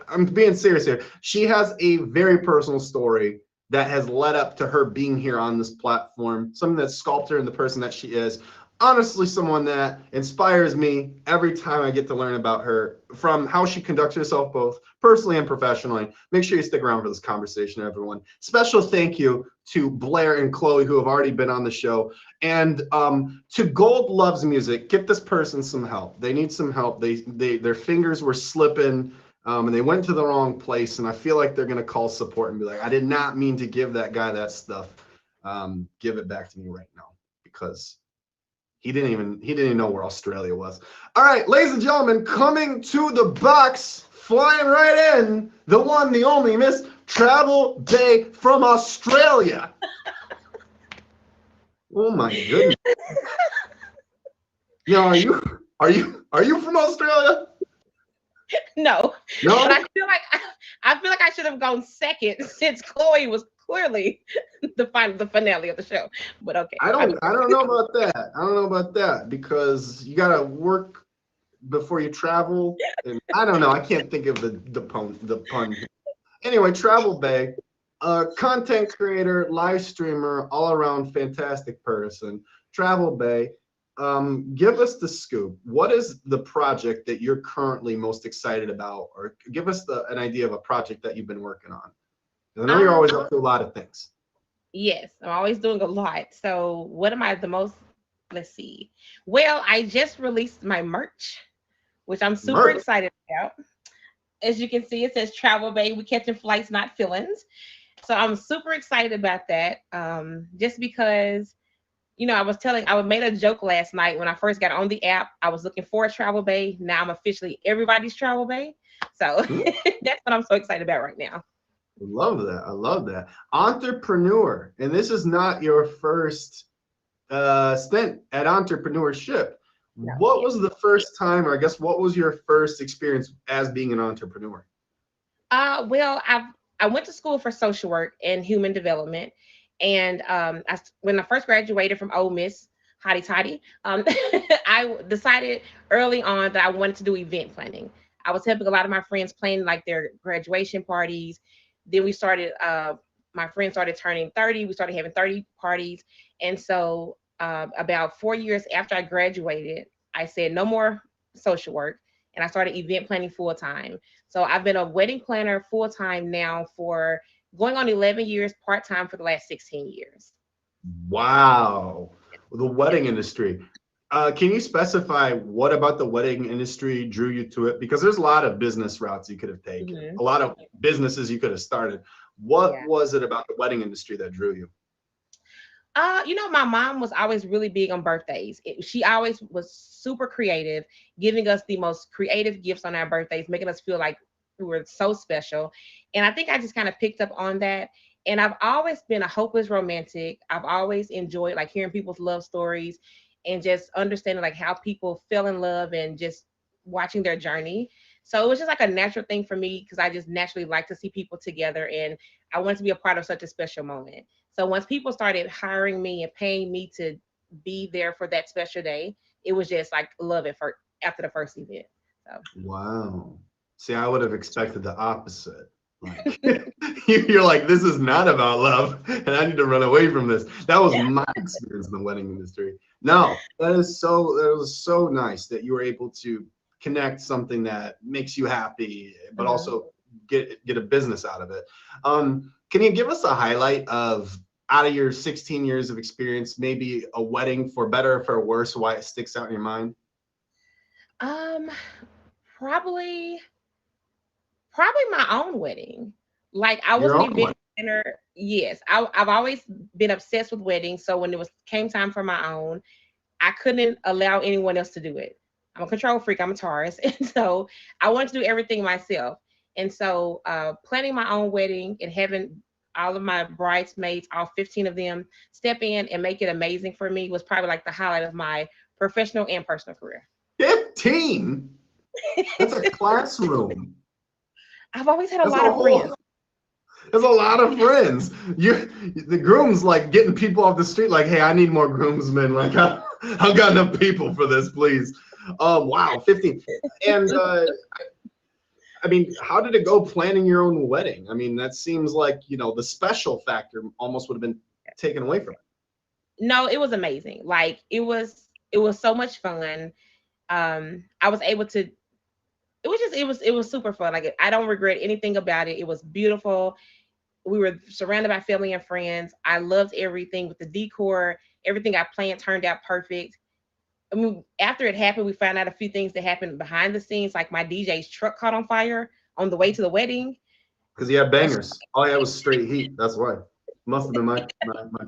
I'm being serious here. She has a very personal story that has led up to her being here on this platform, something that sculpted her in the person that she is. Honestly, someone that inspires me every time I get to learn about her, from how she conducts herself both personally and professionally. Make sure you stick around for this conversation, everyone. Special thank you to Blair and Chloe, who have already been on the show. And to Gold Loves Music, get this person some help. They need some help. Their fingers were slipping, and they went to the wrong place. And I feel like they're going to call support and be like, I did not mean to give that guy that stuff. Give it back to me right now, because he didn't even know where Australia was. All right, ladies and gentlemen, coming to the box, flying right in, the one, the only Miss Travel Bay from Australia. Oh my goodness. Yeah, are you from Australia? No. No. But I feel like I should have gone second, since Chloe was clearly the finale of the show. But okay. I don't know about that. I don't know about that, because you gotta work before you travel. And I don't know. I can't think of the pun. Anyway, Travel Bay, content creator, live streamer, all around fantastic person. Travel Bay, give us the scoop. What is the project that you're currently most excited about, or give us an idea of a project that you've been working on? I know you're always up to a lot of things. Yes, I'm always doing a lot. So what am I the most? Let's see. Well, I just released my merch, which I'm super excited about. As you can see, it says Travel Bay, we catching flights, not feelings. So I'm super excited about that. Just because, I made a joke last night when I first got on the app. I was looking for a Travel Bay. Now I'm officially everybody's Travel Bay. So that's what I'm so excited about right now. I love that. Entrepreneur, and this is not your first stint at entrepreneurship. No. What was the first time, or I guess what was your first experience as being an entrepreneur? Well, I went to school for social work and human development, and when I first graduated from Ole Miss, hotty toddy. I decided early on that I wanted to do event planning. I was helping a lot of my friends plan like their graduation parties. Then we started, my friends started turning 30. We started having 30 parties. And so about 4 years after I graduated, I said no more social work. And I started event planning full time. So I've been a wedding planner full time now for going on 11 years, part time for the last 16 years. Wow. The wedding industry. Can you specify what about the wedding industry drew you to it? Because there's a lot of business routes you could have taken, Mhm. a lot of businesses you could have started. What Yeah. was it about the wedding industry that drew you? My mom was always really big on birthdays. She always was super creative, giving us the most creative gifts on our birthdays, making us feel like we were so special. And I think I just kind of picked up on that. And I've always been a hopeless romantic. I've always enjoyed like hearing people's love stories and just understanding like how people fell in love and just watching their journey. So it was just like a natural thing for me because I just naturally like to see people together and I wanted to be a part of such a special moment. So once people started hiring me and paying me to be there for that special day, it was just like love at first after the first event. So Wow. See, I would have expected the opposite. Like you're like, this is not about love, and I need to run away from this. That was my experience in the wedding industry. No, that was so nice that you were able to connect something that makes you happy, but Mhm. also get a business out of it. Can you give us a highlight of out of your 16 years of experience, maybe a wedding for better or for worse, why it sticks out in your mind? um, probably probably my own wedding. Like I was Your an own event one. planner. Yes, I've always been obsessed with weddings. So when it was came time for my own, I couldn't allow anyone else to do it. I'm a control freak. I'm a Taurus, and so I wanted to do everything myself. And so, planning my own wedding and having all of my bridesmaids, all 15 of them, step in and make it amazing for me was probably like the highlight of my professional and personal career. 15? That's a classroom. I've always had a That's a lot of friends. whole. That's a lot of friends. The groom's like getting people off the street. Like, hey, I need more groomsmen. Like, I've got enough people for this, please. Wow, 15. And I mean, how did it go planning your own wedding? I mean, that seems like the special factor almost would have been taken away from it. No, it was amazing. Like it was so much fun. I was able to. It was super fun. Like I don't regret anything about it. It was beautiful. We were surrounded by family and friends. I loved everything with the decor. Everything I planned turned out perfect. I mean, after it happened, we found out a few things that happened behind the scenes, like my DJ's truck caught on fire on the way to the wedding. Because he had bangers. All he had was straight heat. That's why. Must have been my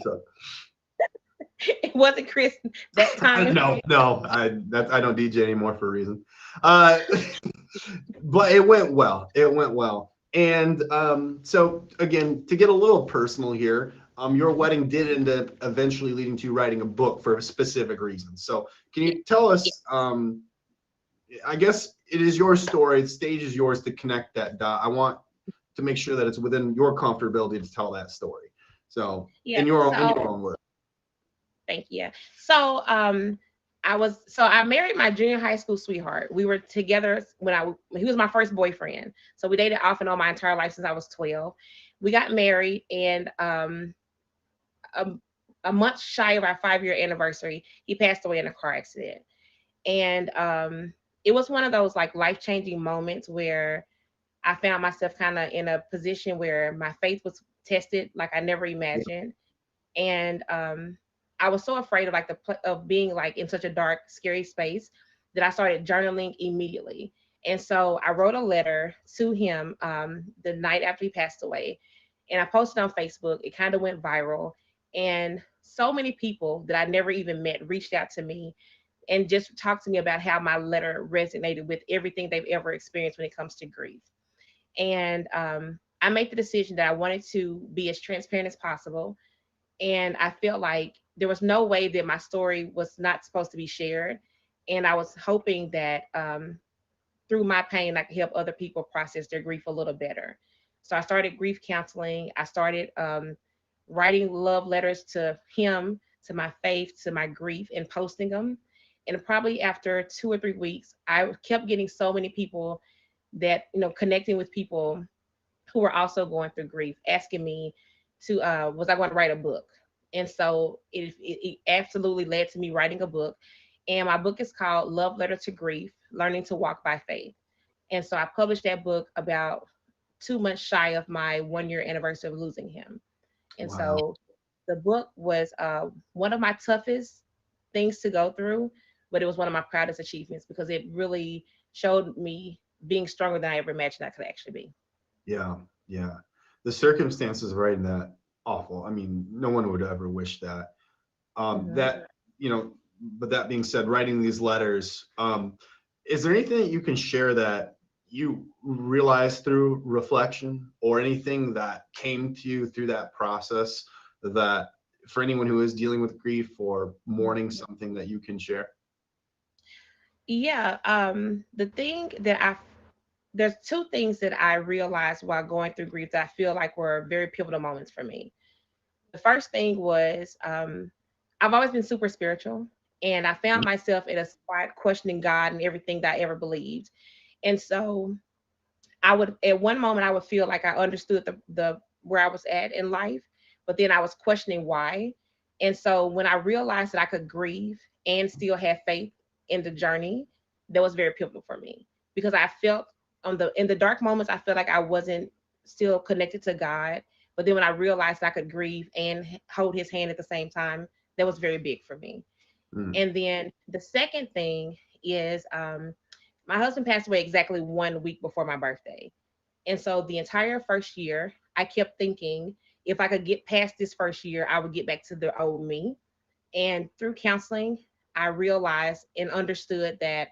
truck. It wasn't Chris that time. No, I don't DJ anymore for a reason. But it went well. It went well. And so again, to get a little personal here, your wedding did end up eventually leading to you writing a book for a specific reason. So can you tell us? I guess it is your story. The stage is yours to connect that dot. I want to make sure that it's within your comfortability to tell that story. So Yeah. in your own words. Thank you. So I married my junior high school sweetheart. We were together when he was my first boyfriend. So we dated off and on my entire life since I was 12. We got married and a month shy of our 5-year anniversary, he passed away in a car accident. And it was one of those like life-changing moments where I found myself kind of in a position where my faith was tested like I never imagined. And I was so afraid of of being like in such a dark, scary space that I started journaling immediately. And so I wrote a letter to him the night after he passed away, and I posted on Facebook. It kind of went viral, and so many people that I never even met reached out to me and just talked to me about how my letter resonated with everything they've ever experienced when it comes to grief. And I made the decision that I wanted to be as transparent as possible. And I felt like there was no way that my story was not supposed to be shared. And I was hoping that through my pain, I could help other people process their grief a little better. So I started grief counseling. I started writing love letters to him, to my faith, to my grief, and posting them. And probably after 2 or 3 weeks, I kept getting so many people that, connecting with people who were also going through grief, asking me to, was I going to write a book? And so it absolutely led to me writing a book. And my book is called Love Letter to Grief, Learning to Walk by Faith. And so I published that book about 2 months shy of my 1-year anniversary of losing him. And Wow. so the book was one of my toughest things to go through, but it was one of my proudest achievements because it really showed me being stronger than I ever imagined I could actually be. Yeah, yeah. The circumstances of writing that, awful. I mean, no one would ever wish that. That, but that being said, writing these letters, is there anything that you can share that you realized through reflection, or anything that came to you through that process, that for anyone who is dealing with grief or mourning, something that you can share? Yeah, the thing that there's 2 things that I realized while going through grief that I feel like were very pivotal moments for me. The first thing was, I've always been super spiritual, and I found myself in a spot questioning God and everything that I ever believed. And so at one moment, I would feel like I understood the where I was at in life, but then I was questioning why. And so when I realized that I could grieve and still have faith in the journey, that was very pivotal for me, because I felt in the dark moments, I felt like I wasn't still connected to God. But then when I realized I could grieve and hold his hand at the same time, that was very big for me. And then the second thing is, my husband passed away exactly 1 week before my birthday. And so the entire first year, I kept thinking if I could get past this first year, I would get back to the old me. And through counseling, I realized and understood that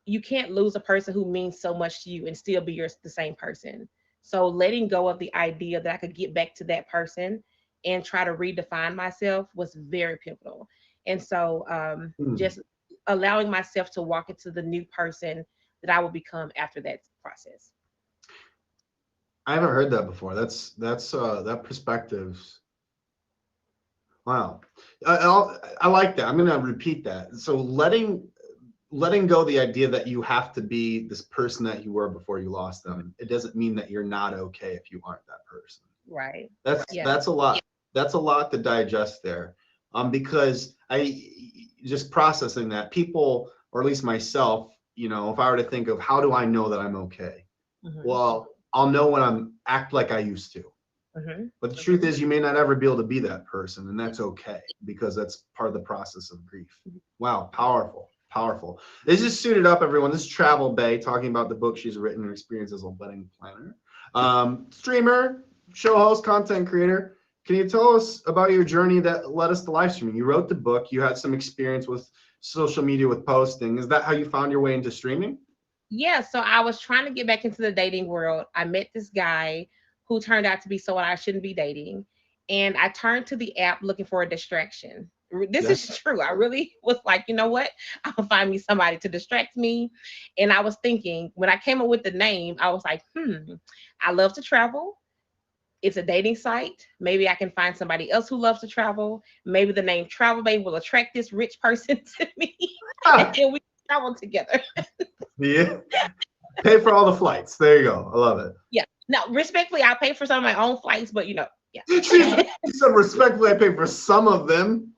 you can't lose a person who means so much to you and still be the same person. So letting go of the idea that I could get back to that person and try to redefine myself was very pivotal. And so just allowing myself to walk into the new person that I will become after that process. I haven't heard that before. That's that perspective's, wow. I like that. I'm gonna repeat that. So letting go the idea that you have to be this person that you were before you lost them. It doesn't mean that you're not okay if you aren't that person. Right. That's a lot. That's a lot to digest there. Because I just processing that, people, or at least myself, if I were to think of how do I know that I'm okay? Well, I'll know when I'm act like I used to. But the truth is, you may not ever be able to be that person, and that's okay, because that's part of the process of grief. Wow, powerful. Powerful. This is Suited Up, everyone. This is Travel Bay talking about the book she's written, her experience as a wedding planner. Streamer, show host, content creator. Can you tell us about your journey that led us to live streaming? You wrote the book. You had some experience with social media with posting. Is that how you found your way into streaming? Yeah. So I was trying to get back into the dating world. I met this guy who turned out to be someone I shouldn't be dating. And I turned to the app looking for a distraction. This is true. I really was like, you know what? I'll find me somebody to distract me. And I was thinking, when I came up with the name, I was like, I love to travel. It's a dating site. Maybe I can find somebody else who loves to travel. Maybe the name Travel Bay will attract this rich person to me. And then we travel together. Yeah. Pay for all the flights. There you go. I love it. Yeah. Now, respectfully, I pay for some of my own flights, but yeah. She said respectfully, I pay for some of them.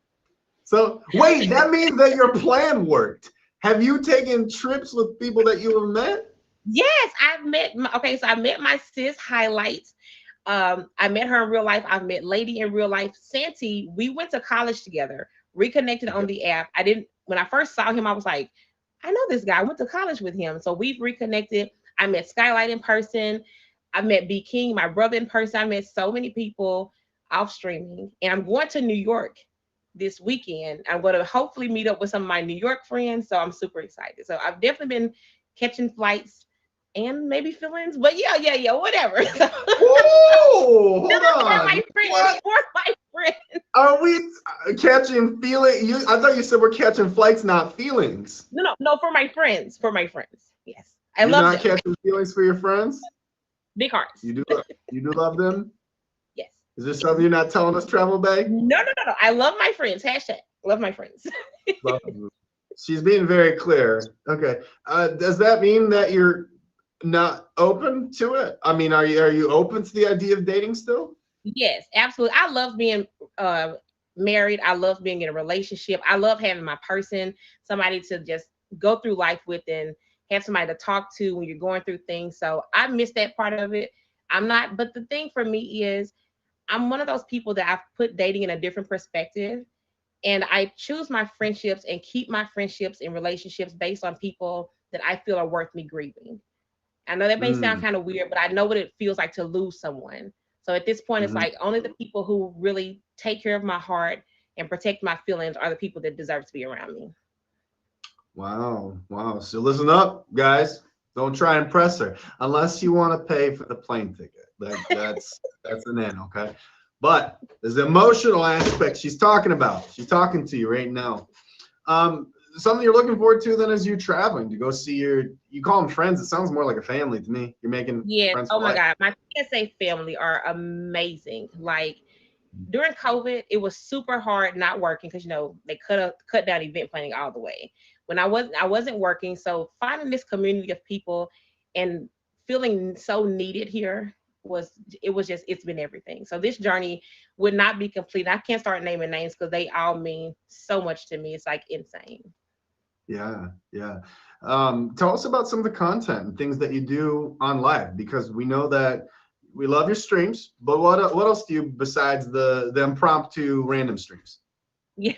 So wait, that means that your plan worked. Have you taken trips with people that you have met? Yes, I've met. So I met my sis highlights. I met her in real life. I've met Lady in real life. Santi, we went to college together, reconnected on the app. When I first saw him, I was like, I know this guy. I went to college with him. So we've reconnected. I met Skylight in person. I met B King, my brother, in person. I met so many people off streaming. And I'm going to New York this weekend. I'm going to hopefully meet up with some of my New York friends. So I'm super excited. So I've definitely been catching flights and maybe feelings, but yeah, whatever. Whoa, hold on. For my friends. Are we catching feelings? I thought you said we're catching flights, not feelings. No, for my friends. Yes. You're love not them. Catching feelings for your friends? Big hearts. You do love them? Yes. Is there something you're not telling us, Travel Bay? No. I love my friends. Hashtag love my friends. She's being very clear. Okay. Does that mean that you're not open to it? I mean, are you open to the idea of dating still? Yes, absolutely. I love being married. I love being in a relationship. I love having my person, somebody to just go through life with and have somebody to talk to when you're going through things. So I miss that part of it. But the thing for me is I'm one of those people that I've put dating in a different perspective. And I choose my friendships and keep my friendships and relationships based on people that I feel are worth me grieving. I know that may sound kind of weird, but I know what it feels like to lose someone. So at this point, it's like only the people who really take care of my heart and protect my feelings are the people that deserve to be around me. Wow. So listen up, guys. Don't try and press her unless you want to pay for the plane ticket. That's an in, okay? But there's the emotional aspect she's talking about. She's talking to you right now. Something you're looking forward to then is you traveling to go see you call them friends. It sounds more like a family to me. You're making friends. Oh my God. My PSA family are amazing. Like during COVID, it was super hard not working because they cut down event planning all the way. When I wasn't working, so finding this community of people and feeling so needed here it's been everything. So this journey would not be complete. I can't start naming names because they all mean so much to me. It's like insane. Yeah. Tell us about some of the content and things that you do on live, because we know that we love your streams, but what else do you besides the impromptu random streams? Yeah.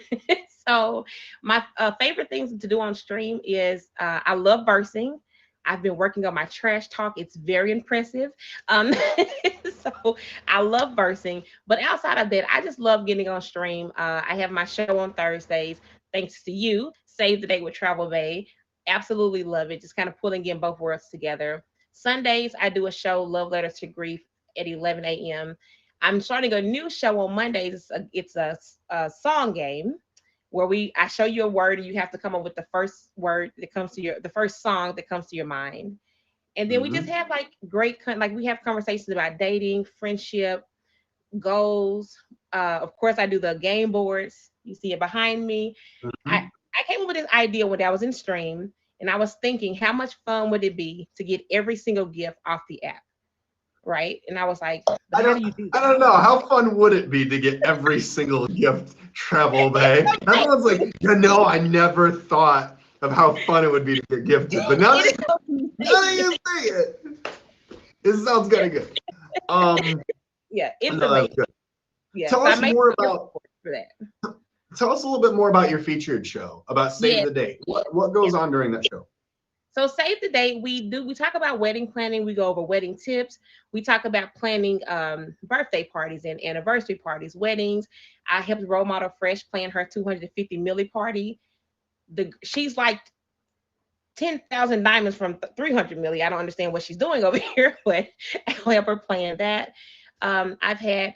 So my favorite things to do on stream is I love versing. I've been working on my trash talk. It's very impressive. So I love versing, but outside of that, I just love getting on stream. I have my show on Thursdays, thanks to you, Save the Date with Travel Bay. Absolutely love it. Just kind of pulling in both worlds together. Sundays, I do a show, Love Letters to Grief, at 11 a.m. I'm starting a new show on Mondays. It's a song game where I show you a word and you have to come up with the first word that comes to the first song that comes to your mind. And then we just have like we have conversations about dating, friendship, goals. Of course, I do the game boards. You see it behind me. I came up with this idea when I was in stream, and I was thinking, how much fun would it be to get every single gift off the app? Right. And I was like, how do you do that? I don't know. How fun would it be to get every single gift, Travel Bay? Everyone's like, I never thought of how fun it would be to get gifted. But now that you say it, it sounds kind of good. Yeah, it's amazing. Good. Yeah, Tell us more about for that. Tell us a little bit more about your featured show, about Save the Date. What goes on during that show? So Save the Date, we talk about wedding planning. We go over wedding tips. We talk about planning birthday parties and anniversary parties, weddings. I helped role model Fresh plan her 250 milli party. She's like 10,000 diamonds from 300 milli. I don't understand what she's doing over here, but I'll help her plan that. I've had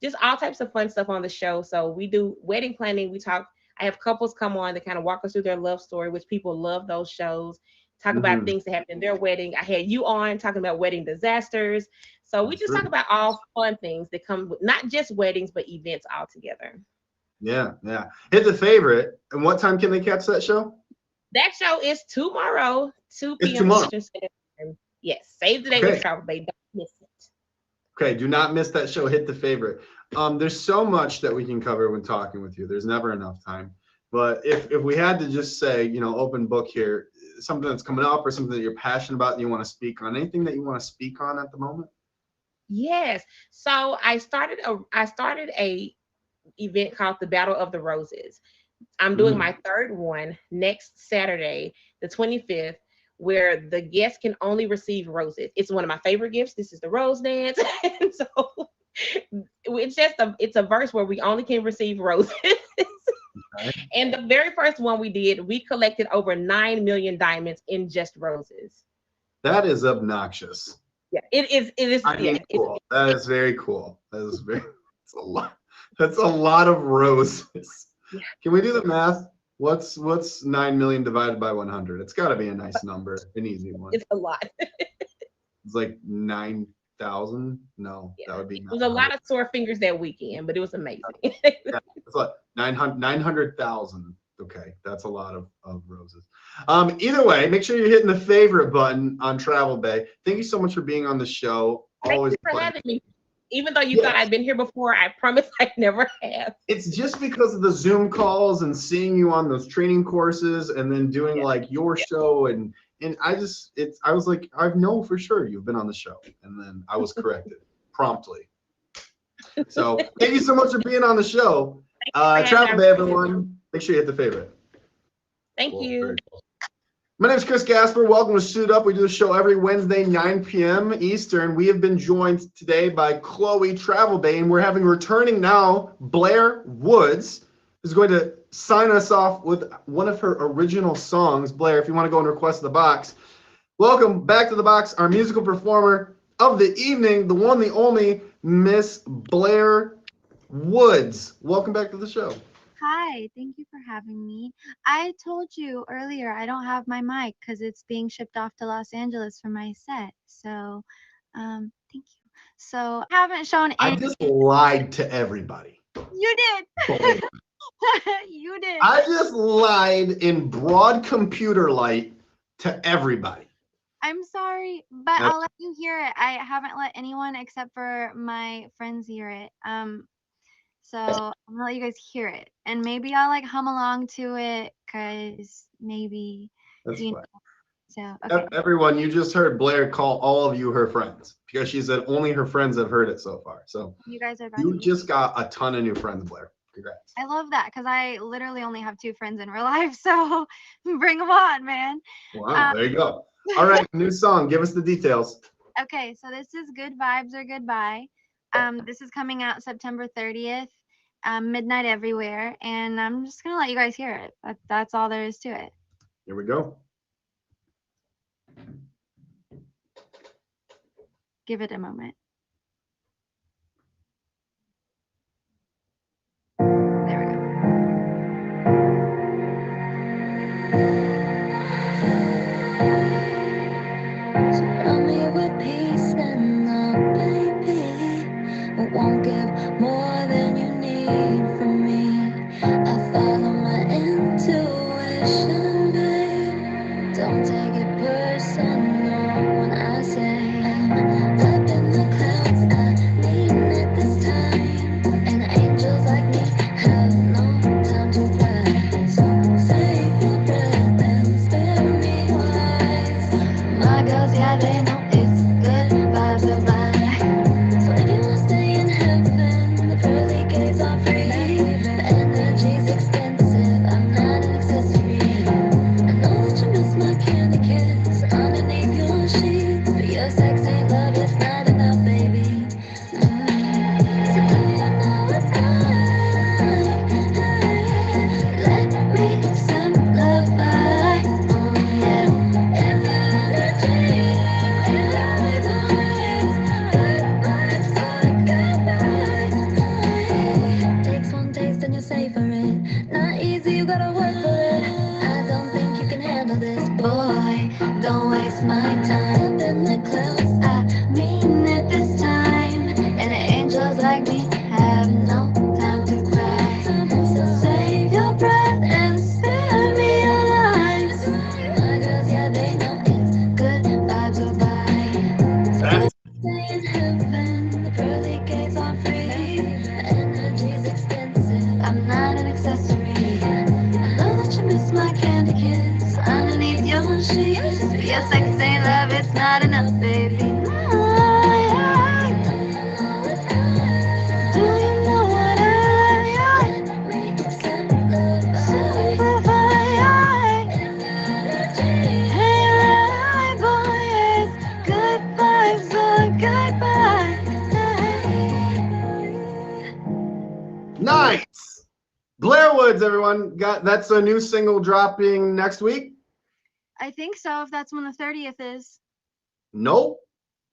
just all types of fun stuff on the show. So we do wedding planning. I have couples come on that kind of walk us through their love story, which people love those shows. Talk about things that happened in their wedding. I had you on talking about wedding disasters. So we just talk about all fun things that come with not just weddings, but events all together. Yeah. Hit the favorite. And what time can they catch that show? That show is tomorrow, 2 p.m. Tomorrow. Eastern Standard Time. Yes, Save the Date with Travel Bay. Don't miss it. Okay, do not miss that show. Hit the favorite. There's so much that we can cover when talking with you. There's never enough time. But if we had to just say, open book here, something that's coming up or something that you're passionate about and you want to speak on, anything that you want to speak on at the moment? Yes. So I started a event called the Battle of the Roses. I'm doing my third one next Saturday, the 25th, where the guests can only receive roses. It's one of my favorite gifts. This is the rose dance. And so it's a verse where we only can receive roses. Okay. And the very first one we collected over 9 million diamonds in just roses. That is obnoxious. Yeah, it is. Cool. That is very cool. That's a lot. That's a lot of roses. Yeah. Can we do the math? What's 9 million divided by 100? It's got to be a nice number, an easy one. It's a lot. It's like 9,000 900,000. No, Yeah. that would be. It was a lot of sore fingers that weekend, but it was amazing. It's like 900,000. Okay, that's a lot of roses. Either way, make sure you're hitting the favorite button on Travel Bay. Thank you so much for being on the show. Thank Always you for fun. having me. Even though you thought I'd been here before, I promise I never have. It's just because of the Zoom calls and seeing you on those training courses and then doing like your show and I was like, I know for sure you've been on the show, and then I was corrected promptly. So thank you so much for being on the show. Travel Bay, everyone. Make sure you hit the favorite. Thank Cool. you. Very cool. My name is Chris Gasper. Welcome to Suit Up. We do the show every Wednesday, 9 p.m. Eastern. We have been joined today by Chloe Travel Bay, and we're having returning now Blair Woods, who's going to sign us off with one of her original songs. Blair, if you want to go and request the box. Welcome back to the box, our musical performer of the evening, the one, the only, Miss Blair Woods. Welcome back to the show. Hi, thank you for having me. I told you earlier I don't have my mic because it's being shipped off to Los Angeles for my set. So, thank you. So I haven't shown I any. just lied to everybody. You did. You did. I just lied in broad computer light to everybody. I'm sorry, but I'll let you hear it. I haven't let anyone except for my friends hear it. So I'm gonna let you guys hear it, and maybe I'll like hum along to it, cause maybe. That's you fine. know, so okay. Everyone, you just heard Blair call all of you her friends because she said only her friends have heard it so far. So You guys are. you just got a ton of new friends, Blair. Congrats. I love that because I literally only have 2 friends in real life, so bring them on, man. Wow, there you go. All right, new song. Give us the details. Okay, so this is Good Vibes or Goodbye. This is coming out September 30th, midnight everywhere, and I'm just gonna let you guys hear it. That's all there is to it. Here we go. Give it a moment. There we go. Surround me with peace and love, baby. I won't give more than you need from me. I follow my intuition, babe. Don't take it personal when I say I'm up in the clouds. I mean it this time. And angels like me have no time to cry. So save your breath and spare me wise. My girls, yeah, they know it's good vibes are mine. So if you wanna stay in heaven, the pearly gates are free. The energy's expensive, I'm not an accessory. I know that you miss my candy kiss underneath your sheets, but your sex ain't love, it's not enough, baby. So do you know what's going? Let me simplify. Oh yeah, if takes one taste and you savor it. Not easy, you gotta work for it. I don't think you can handle this, boy. Don't waste my time. Up in the clouds, I mean it this time. And angels like me have no time to cry. So save your breath and spare me alive. My girls, yeah, they know it's good vibes or bye. Stay in heaven, the pearly gates are free. The energy's expensive, I'm not an accessory. I know that you miss my candy kiss underneath your sheets. But your sex ain't love, it's not enough, baby. Do you know what I simplify? Hey, boy, it's good vibes or goodbye. Nice. Blair Woods, everyone. That's a new single dropping next week. I think so, if that's when the 30th is. Nope.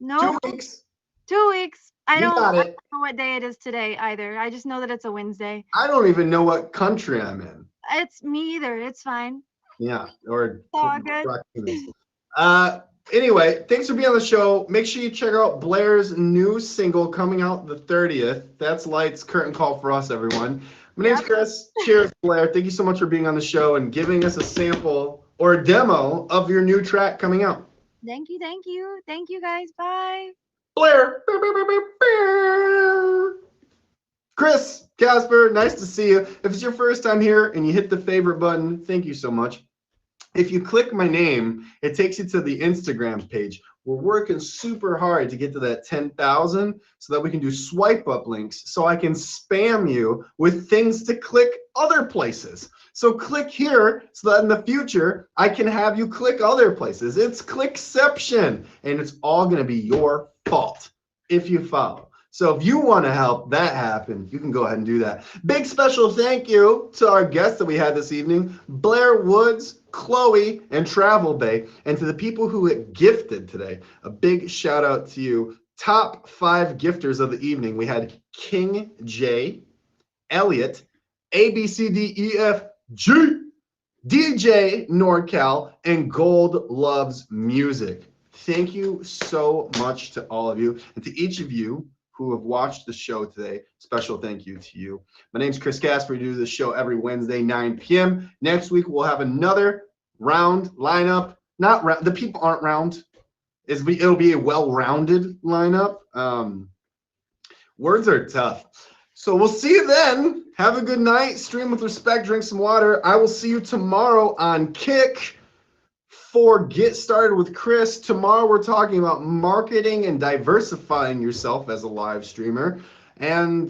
No, 2 weeks. 2 weeks. I You don't got it. know what day it is today either. I just know that it's a Wednesday. I don't even know what country I'm in. It's me either. It's fine. Yeah, or All good. Anyway, thanks for being on the show. Make sure you check out Blair's new single coming out the 30th. That's Lights, Curtain Call for us, everyone. My name's Yep. Chris. Cheers, Blair. Thank you so much for being on the show and giving us a sample or a demo of your new track coming out. Thank you. Thank you. Thank you, guys. Bye. Blair. Chris, Casper, nice to see you. If it's your first time here and you hit the favorite button, thank you so much. If you click my name, it takes you to the Instagram page. We're working super hard to get to that 10,000 so that we can do swipe up links so I can spam you with things to click other places. So click here so that in the future I can have you click other places. It's clickception, and it's all going to be your fault if you follow. So if you want to help that happen, you can go ahead and do that. Big special thank you to our guests that we had this evening, Blair Woods, Chloe, and Travel Bay, and to the people who get gifted today. A big shout out to you. Top 5 gifters of the evening. We had King J, Elliot, ABCDEFG, DJ NorCal, and Gold Loves Music. Thank you so much to all of you, and to each of you who have watched the show today. Special thank you to you. My name's Chris Casper. We do this show every Wednesday, 9 p.m. Next week, we'll have another round lineup. Not round. The people aren't round. It'll be a well-rounded lineup. Words are tough. So we'll see you then. Have a good night. Stream with respect. Drink some water. I will see you tomorrow on Kick for Get Started with Chris. Tomorrow we're talking about marketing and diversifying yourself as a live streamer. And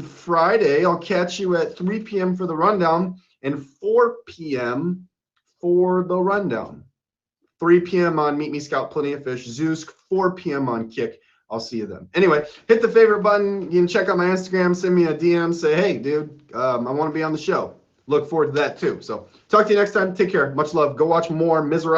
Friday, I'll catch you at 3 p.m. for the rundown and 4 p.m. for the rundown. 3 p.m. on Meet Me Scout Plenty of Fish, Zeus, 4 p.m. on Kick. I'll see you then. Anyway, hit the favorite button. You can check out my Instagram, send me a DM, say, hey, dude, I want to be on the show. Look forward to that too. So talk to you next time. Take care. Much love. Go watch more Miserable.